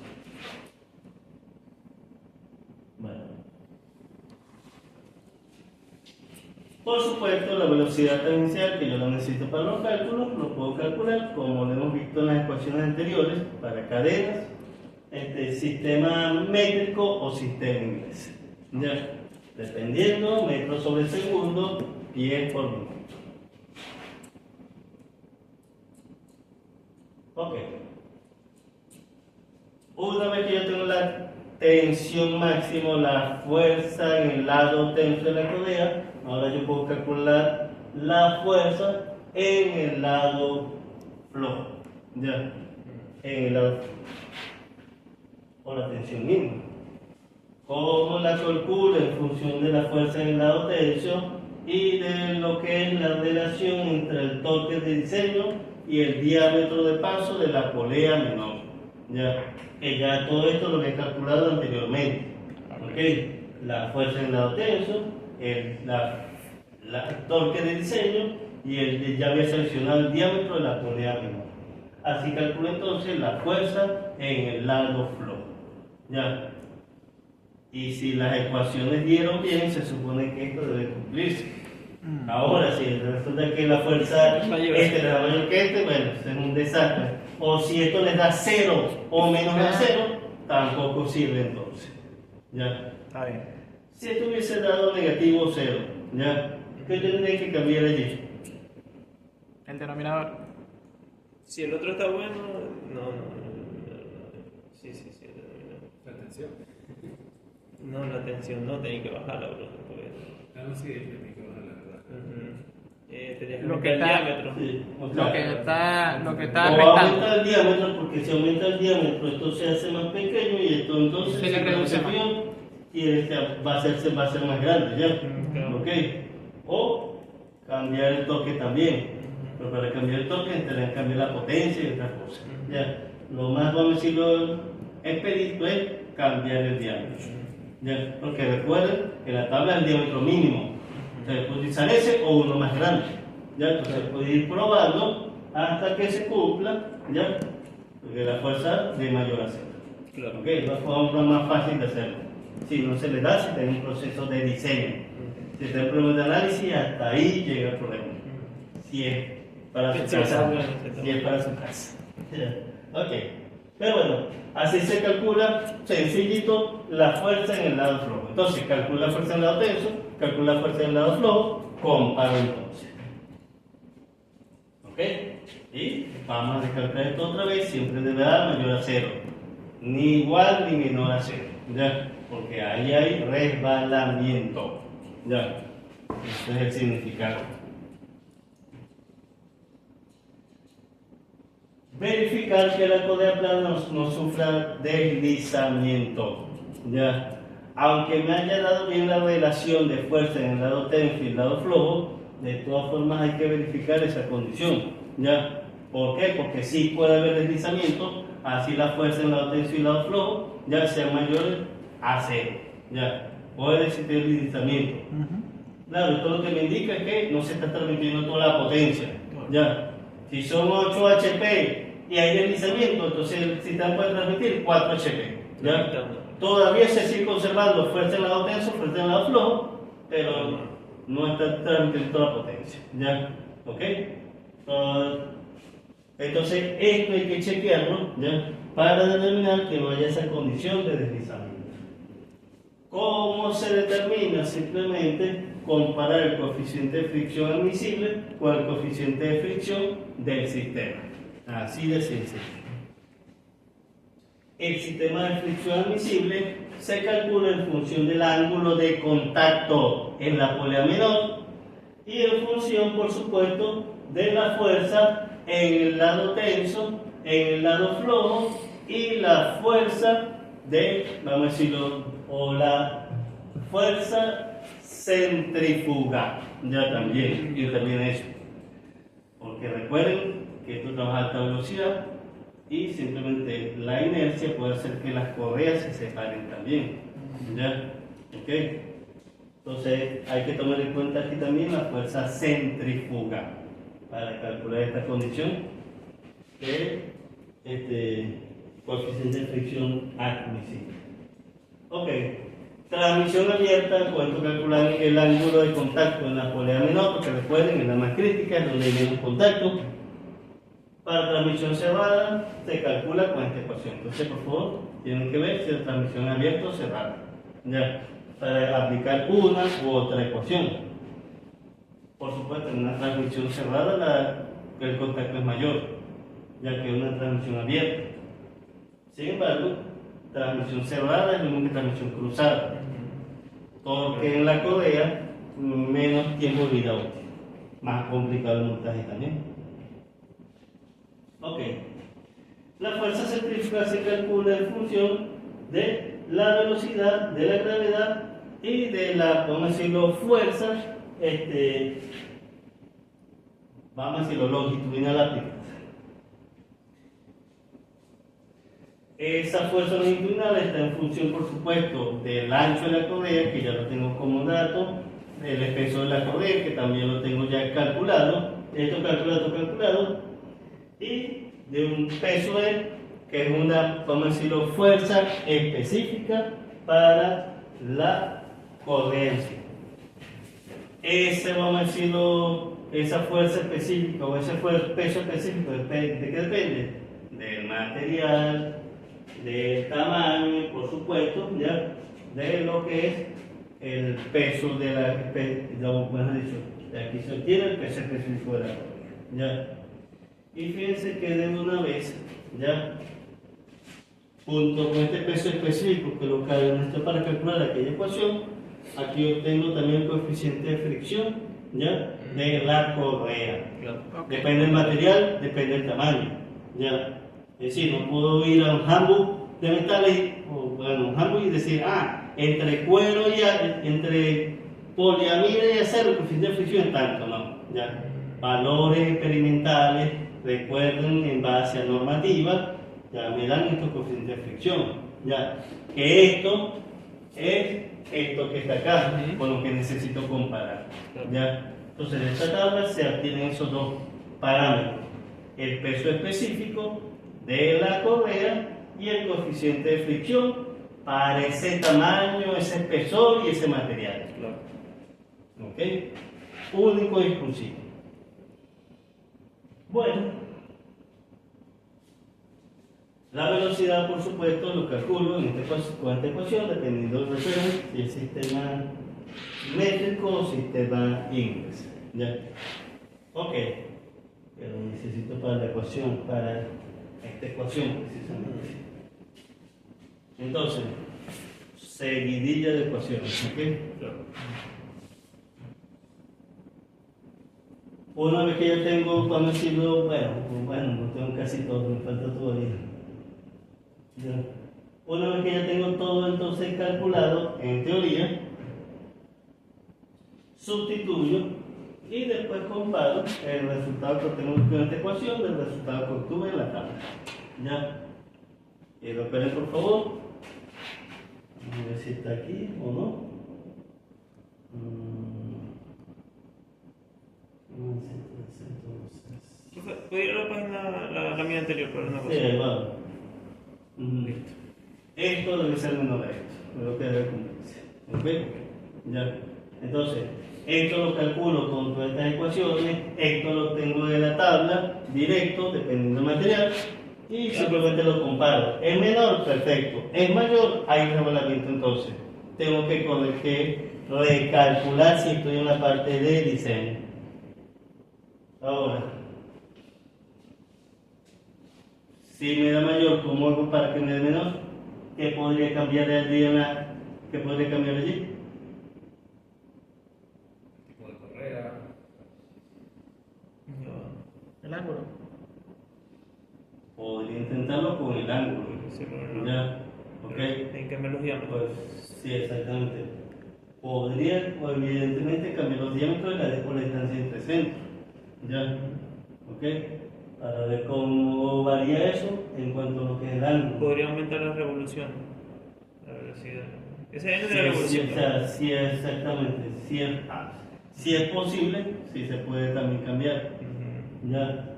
Bueno. Por supuesto, la velocidad tangencial que yo la necesito para los cálculos, lo puedo calcular como lo hemos visto en las ecuaciones anteriores, para cadenas, sistema métrico o sistema inglés. ¿Ya? Dependiendo, metros sobre segundo, pies por minuto. Ok. Una vez que yo tengo la tensión máxima, la fuerza en el lado tenso de la correa, ahora yo puedo calcular la fuerza en el lado flojo. Ya, en el lado flojo. O la tensión mínima. ¿Cómo la calculo? En función de la fuerza en el lado tenso y de lo que es la relación entre el torque de diseño y el diámetro de paso de la polea menor. Ya, que ya todo esto lo he calculado anteriormente. ¿Ok? La fuerza en el lado tenso, el torque de diseño y ya había seleccionado el diámetro de la polea menor. Así calculo entonces la fuerza en el lado flojo. Ya. Y si las ecuaciones dieron bien, se supone que esto debe cumplirse. Ahora, si resulta que la fuerza este le da mayor que este, bueno, es un desastre. O si esto les da 0 o menos de 0, tampoco sirve entonces. ¿Ya? Está bien. Si esto hubiese dado negativo 0, ¿ya? ¿Qué tendría que cambiar allí? El denominador. Si el otro está bueno, no. Sí, el denominador. La tensión. No, la tensión no, tenés que bajarla, bro. Ah, no, sí, tiene que bajar la verdad. Tenías que Lo aumentar que el está- diámetro. Sí, o Lo sea, que está o afectando. aumenta el diámetro, porque si aumenta el diámetro, esto se hace más pequeño y esto entonces Se le reduce más. y va a ser más grande, ¿ya? Claro. ¿Ok? O cambiar el torque también. Pero para cambiar el torque tendrán que cambiar la potencia y otras cosas. ¿Ya? Lo más, vamos a decirlo, expedito es cambiar el diámetro. ¿Ya? Porque recuerden que la tabla es el diámetro mínimo. Entonces puede utilizar ese o uno más grande. ¿Ya? Entonces puede ir probando hasta que se cumpla, ¿ya? Porque la fuerza de mayor a cero. Claro. ¿Ok? Es la forma más fácil de hacerlo. Si no se le da, si tiene un proceso de diseño. Si tiene un problema de análisis, hasta ahí llega el problema. Si es para su Sí, casa. está bueno, sí, está Si es para su casa. Ya. Ok. Pero bueno, así se calcula sencillito la fuerza en el lado flojo. Entonces, calcula la fuerza en el lado tenso, calcula la fuerza en el lado flojo, comparo entonces. ¿Ok? Y vamos a descartar esto otra vez, siempre debe dar mayor a 0. Ni igual ni menor a 0. ¿Ya? Porque ahí hay resbalamiento. ¿Ya? Este es el significado. Verificar que la correa plana no sufra deslizamiento. ¿Ya? Aunque me haya dado bien la relación de fuerza en el lado tenso y el lado flojo, de todas formas hay que verificar esa condición. ¿Ya? ¿Por qué? Porque sí puede haber deslizamiento, así la fuerza en el lado tenso y el lado flojo ya sean mayores a 0. ¿Ya? Puede existir deslizamiento. Claro, esto lo que me indica es que no se está transmitiendo toda la potencia. ¿Ya? Si son 8 HP y hay deslizamiento, entonces el sistema puede transmitir 4 HP. ¿Ya? Todavía se sigue conservando fuerza en el lado tenso, fuerza en el lado flojo, pero no está transmitiendo toda la potencia. ¿Ya? ¿Ok? Entonces, esto hay que chequearlo, ¿ya? Para determinar que no haya esa condición de deslizamiento. ¿Cómo se determina? Simplemente comparar el coeficiente de fricción admisible con el coeficiente de fricción del sistema. Así de sencillo. El sistema de fricción admisible se calcula en función del ángulo de contacto en la polea menor y en función, por supuesto, de la fuerza en el lado tenso, en el lado flojo y la fuerza de, vamos a decirlo, o la fuerza centrífuga, ya también, y también eso. Porque recuerden que esto trabaja a alta velocidad y simplemente la inercia puede hacer que las correas se separen también. ¿Ya? ¿Ok? Entonces hay que tomar en cuenta aquí también la fuerza centrífuga para calcular esta condición de coeficiente de fricción admisible. Ok. Transmisión abierta, puedo calcular el ángulo de contacto en la polea menor, porque recuerden, es la más crítica, es donde hay menos contacto. Para transmisión cerrada, se calcula con esta ecuación. Entonces, por favor, tienen que ver si la transmisión abierta o cerrada. Ya, para aplicar una u otra ecuación. Por supuesto, en una transmisión cerrada, el contacto es mayor. ya que es una transmisión abierta. Sin embargo, transmisión cerrada es lo mismo que transmisión cruzada. Porque en la correa, menos tiempo de vida útil. Más complicado el montaje también. Ok. La fuerza centrífuga se calcula en función de la velocidad, de la gravedad y de la, vamos a decirlo, fuerza, vamos a decirlo, longitudinal aplicada. Esa fuerza longitudinal está en función, por supuesto, del ancho de la correa, que ya lo tengo como dato, del espesor de la correa, que también lo tengo ya calculado, esto calculado, y de un peso E, que es una, vamos a decirlo, fuerza específica para la correa en sí. Ese, vamos a decirlo, esa fuerza específica o ese peso específico, ¿de qué depende? Del material, del tamaño, por supuesto, ya, de lo que es el peso de la, mejor dicho, de aquí se obtiene el peso específico de la correa, ya. Y fíjense que de una vez, ya, junto con este peso específico que lo calculo para calcular aquella ecuación, aquí obtengo también el coeficiente de fricción, ya, de la correa. Depende del material, depende del tamaño, ya. Es decir, no puedo ir a un handbook de metales, o bueno, un handbook y decir, entre cuero y entre poliamida y acero, el coeficiente de fricción es tanto, no, ya. Valores experimentales, recuerden, en base a normativa, ya me dan estos coeficientes de fricción, ya. Que esto es esto que está acá, con lo que necesito comparar, ya. Entonces, en esta tabla se obtienen esos dos parámetros, el peso específico de la correa y el coeficiente de fricción para ese tamaño, ese espesor y ese material. ¿Ok? Único y exclusivo. Bueno, la velocidad, por supuesto, lo calculo con esta ecuación, dependiendo del referente, si el sistema métrico o sistema inglés. ¿Ya? Ok. Pero necesito para la ecuación, para esta ecuación precisamente. Entonces, seguidilla de ecuaciones, ¿ok? Una vez que ya tengo, vamos a decirlo, bueno, no tengo casi todo, me falta todavía. Ya. Una vez que ya tengo todo entonces calculado, en teoría, sustituyo y después comparo el resultado que tengo con esta ecuación del resultado que obtuve en la tabla. ¿Ya? Y lo esperen por favor. Vamos a ver si está aquí o no. ¿Puedo ir a la página, la mía anterior para una cosa? Sí, ahí va. Listo. Esto debe ser menor a esto, es lo que debe cumplirse. ¿Ok? Ya. Entonces, esto lo calculo con todas estas ecuaciones, esto lo tengo de la tabla, directo, dependiendo del material, y simplemente lo comparo. ¿Es menor? Perfecto. ¿Es mayor? Hay revelamiento entonces. Tengo que recalcular si estoy en la parte de diseño. Ahora, si me da mayor, ¿cómo hago para que me dé menor? ¿Qué podría cambiar allí ¿Qué podría cambiar allí? Tipo de correa. El ángulo. Podría intentarlo con el ángulo. Sí, pero no. ¿Ya? ¿Ok? Hay que cambiar los diámetros. Pues sí, exactamente. Podría, o evidentemente, cambiar los diámetros o la distancia entre centros. ¿Ya? ¿Ok? Para ver cómo varía eso en cuanto a lo que es el ángulo. Podría aumentar la revolución, la velocidad. Ese es de la Sí, revolución. o sea, sí, exactamente. Si es posible, sí se puede también cambiar. Ujú. ¿Ya?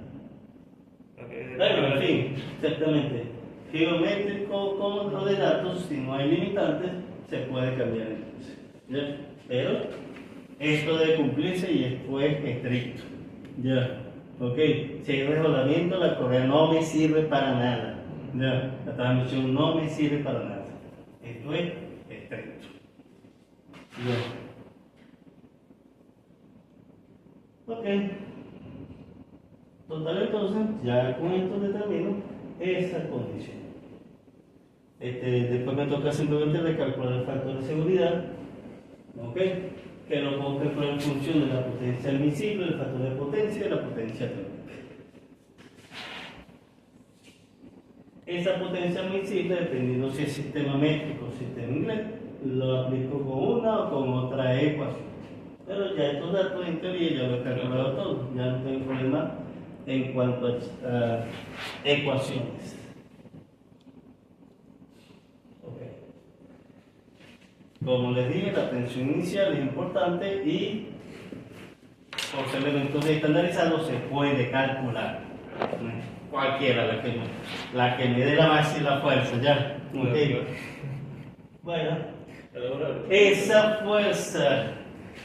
Okay. Pero, en fin, exactamente. Geométrico como de datos, si no hay limitantes, se puede cambiar entonces. ¿Ya? Pero esto debe cumplirse y esto es estricto. ¿Ya? Ok, si hay resbalamiento, la correa no me sirve para nada. ¿Ya? La transmisión no me sirve para nada. Esto es estricto. ¿Ya? Ok. Total, entonces, ya con esto determino esa condición. Después me toca simplemente recalcular el factor de seguridad, ¿ok? Que lo puedo calcular en función de la potencia admisible, el factor de potencia y la potencia teórica. Esa potencia admisible, dependiendo si es sistema métrico o sistema inglés, lo aplico con una o con otra ecuación. Pero ya estos datos en teoría ya lo he calculado todo, ya no tengo problema en cuanto a ecuaciones. Okay. Como les dije, la tensión inicial es importante y por ser elementos estandarizados se puede calcular. Cualquiera, la que me dé la masa y la fuerza, ya. Okay. Bueno, esa fuerza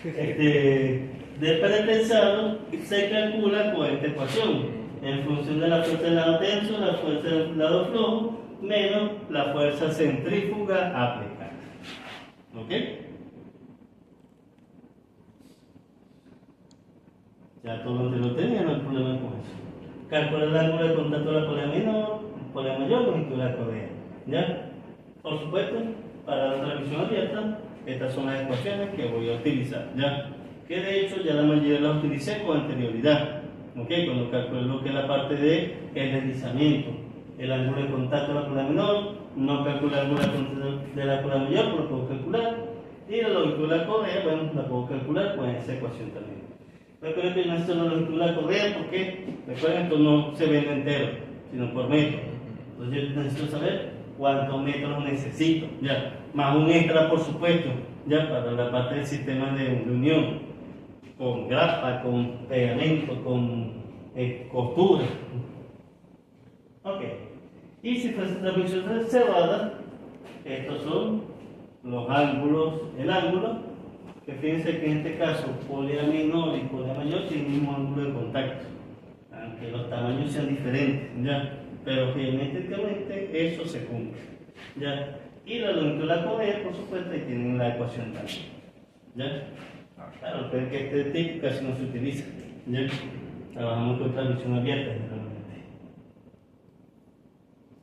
de pretensado se calcula con esta ecuación en función de la fuerza del lado tenso, la fuerza del lado flojo, menos la fuerza centrífuga aplicada. ¿Ok? Ya todo lo tenía, no hay problema con eso. Calcular el ángulo de contacto de la polea menor, polea mayor, longitud de la correa. ¿Ya? Por supuesto, para la transmisión abierta, estas son las ecuaciones que voy a utilizar. ¿Ya? Que de hecho ya la mayoría las utilicé con anterioridad. ¿Ok? Cuando calculé lo que es la parte de el deslizamiento, el ángulo de contacto de la polea menor, no calculé el ángulo de contacto de la polea mayor, pero lo puedo calcular. Y la longitud de la correa, bueno, la puedo calcular con esa ecuación también. Recuerden que yo necesito la longitud de la correa porque, recuerden, esto no se vende entero, sino por metro. Entonces yo necesito saber cuántos metros necesito, ya. Más un extra, por supuesto, ya, para la parte del sistema de unión, con grapa, con pegamento, con costura. Ok. Y si fuese transmisión reservada, estos son los ángulos, el ángulo. Que fíjense que en este caso polea menor y polea mayor tienen el mismo ángulo de contacto, aunque los tamaños sean diferentes, ¿ya? Pero geométricamente eso se cumple, ¿ya? Y la longitud de la correa, por supuesto, ahí tienen la ecuación también, ¿ya? Claro, pero que este tipo casi no se utiliza, ¿ya? Trabajamos con transmisión abierta generalmente.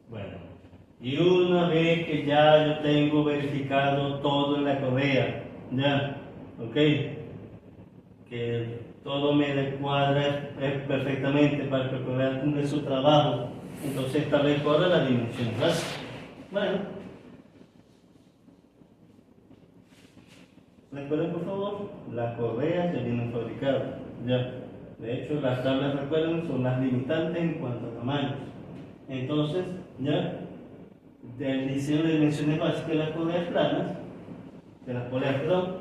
Bueno, y una vez que ya yo tengo verificado todo en la correa, ¿ya? Ok, que todo me cuadra perfectamente para que pueda cumplir su trabajo, entonces establezco ahora la dimensión, ¿verdad? Bueno, recuerden por favor, las correas ya vienen fabricadas, ya. De hecho, las tablas, recuerden, son las limitantes en cuanto a tamaños. Entonces, ya, del diseño de dimensiones básicas de las correas planas, de las poleas, perdón,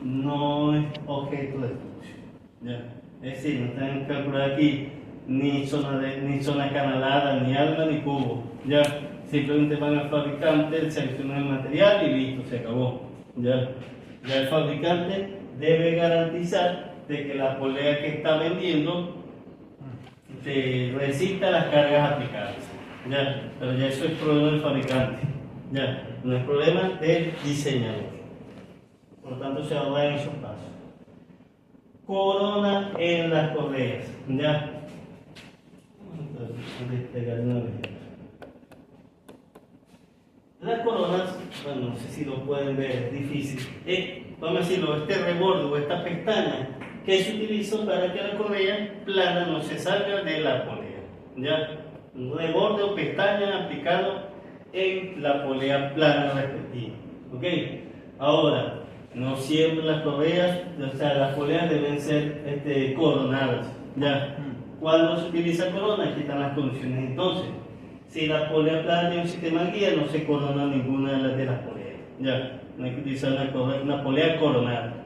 no es objeto de estudio, ¿ya? Es decir, no tienen que calcular aquí ni zona canalada, ni alma, ni cubo, ¿ya? Simplemente van al fabricante, seleccionan el material y listo, se acabó, ¿ya? Ya el fabricante debe garantizar de que la polea que está vendiendo resista las cargas aplicadas, ¿ya? Pero ya eso es problema del fabricante, ¿ya? No es problema del diseñador. Por lo tanto, se ahorra en esos pasos. Corona en las correas, ¿ya? Despegar una vez. Las coronas, bueno, no sé si lo pueden ver, es difícil. Vamos a decirlo, este reborde o esta pestaña que se utiliza para que la correa plana no se salga de la polea, ¿ya? Un reborde o pestaña aplicado en la polea plana respectiva, ¿ok? Ahora, no siempre las correas, o sea, las poleas deben ser coronadas, ¿ya? Cuando se utiliza corona, aquí están las condiciones. Entonces, si la polea plana tiene un sistema guía, no se corona ninguna de las poleas, ¿ya? No hay que utilizar una polea coronada.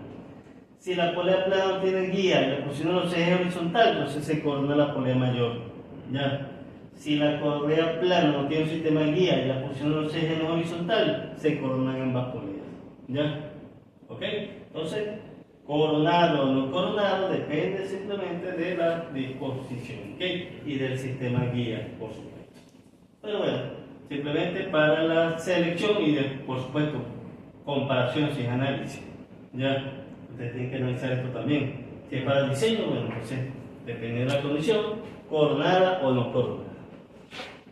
Si la polea plana no tiene guía y la posición de los ejes horizontal, entonces se corona la polea mayor, ¿ya? Si la correa plana no tiene un sistema guía y la posición de los ejes no horizontal, se coronan ambas poleas, ¿ya? ¿Ok? Entonces, coronado o no coronado depende simplemente de la disposición, ¿ok? Y del sistema guía, por supuesto. Pero bueno, simplemente para la selección y, por supuesto, comparaciones y análisis, ¿ya? Ustedes tienen que analizar esto también. Si es para el diseño, bueno, entonces, depende de la condición, coronada o no coronada.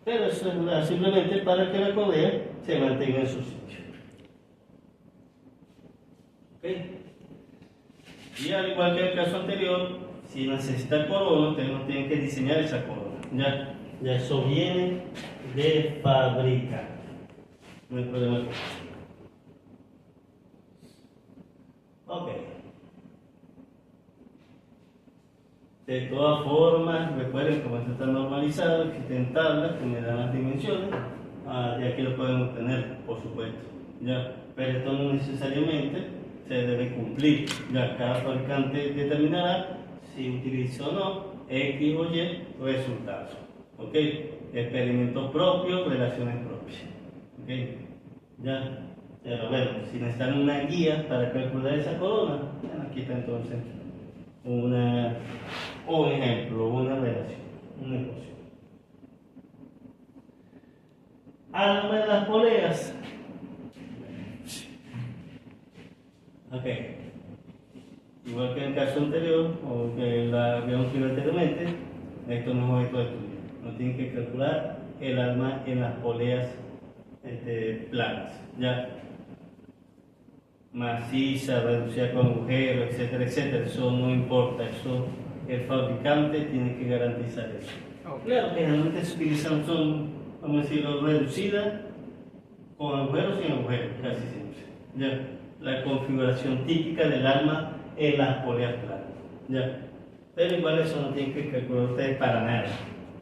Pero eso es simplemente para que la correa se mantenga en su sitio. ¿Ok? Y al igual que el caso anterior, si necesita corona, ustedes no tienen que diseñar esa corona. Ya eso viene de fábrica. No hay problema con eso. Ok. De todas formas, recuerden como esto está normalizado, existen tablas que me dan las dimensiones, y aquí lo pueden obtener, por supuesto. ¿Ya? Pero esto no necesariamente se debe cumplir. Ya cada fabricante determinará si utiliza o no X o Y resultados. ¿Ok? Experimentos propios, relaciones propias. ¿Ok? ¿Ya? Pero bueno, si necesitan una guía para calcular esa corona, bueno, aquí está entonces un ejemplo, una relación, un negocio. Alma de las poleas. Ok. Igual que en el caso anterior, o que habíamos visto anteriormente, esto no es objeto de estudio. No tienen que calcular el alma en las poleas planas. ¿Ya? Maciza, reducida con agujeros, etcétera, etcétera. Eso no importa, eso el fabricante tiene que garantizar eso. Ok. Claro, generalmente se utilizan, vamos a decirlo, reducidas con agujeros y sin agujeros, casi siempre. ¿Ya? La configuración típica del alma en las poleas planas. ¿Ya? Pero igual eso no tiene que calcular ustedes para nada.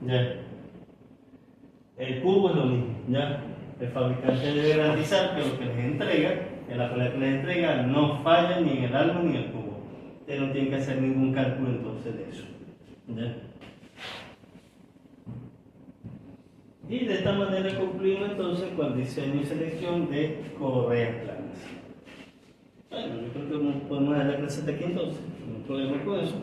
¿Ya? El cubo es lo mismo. ¿Ya? El fabricante debe garantizar que lo que les entrega, en la polea que les entrega, no falla ni en el alma ni en el cubo. Ustedes no tienen que hacer ningún cálculo entonces de eso. ¿Ya? Y de esta manera concluimos entonces con el diseño y selección de correas planas. Bueno, yo creo que podemos dejar la clase hasta aquí entonces, no hay problema con eso.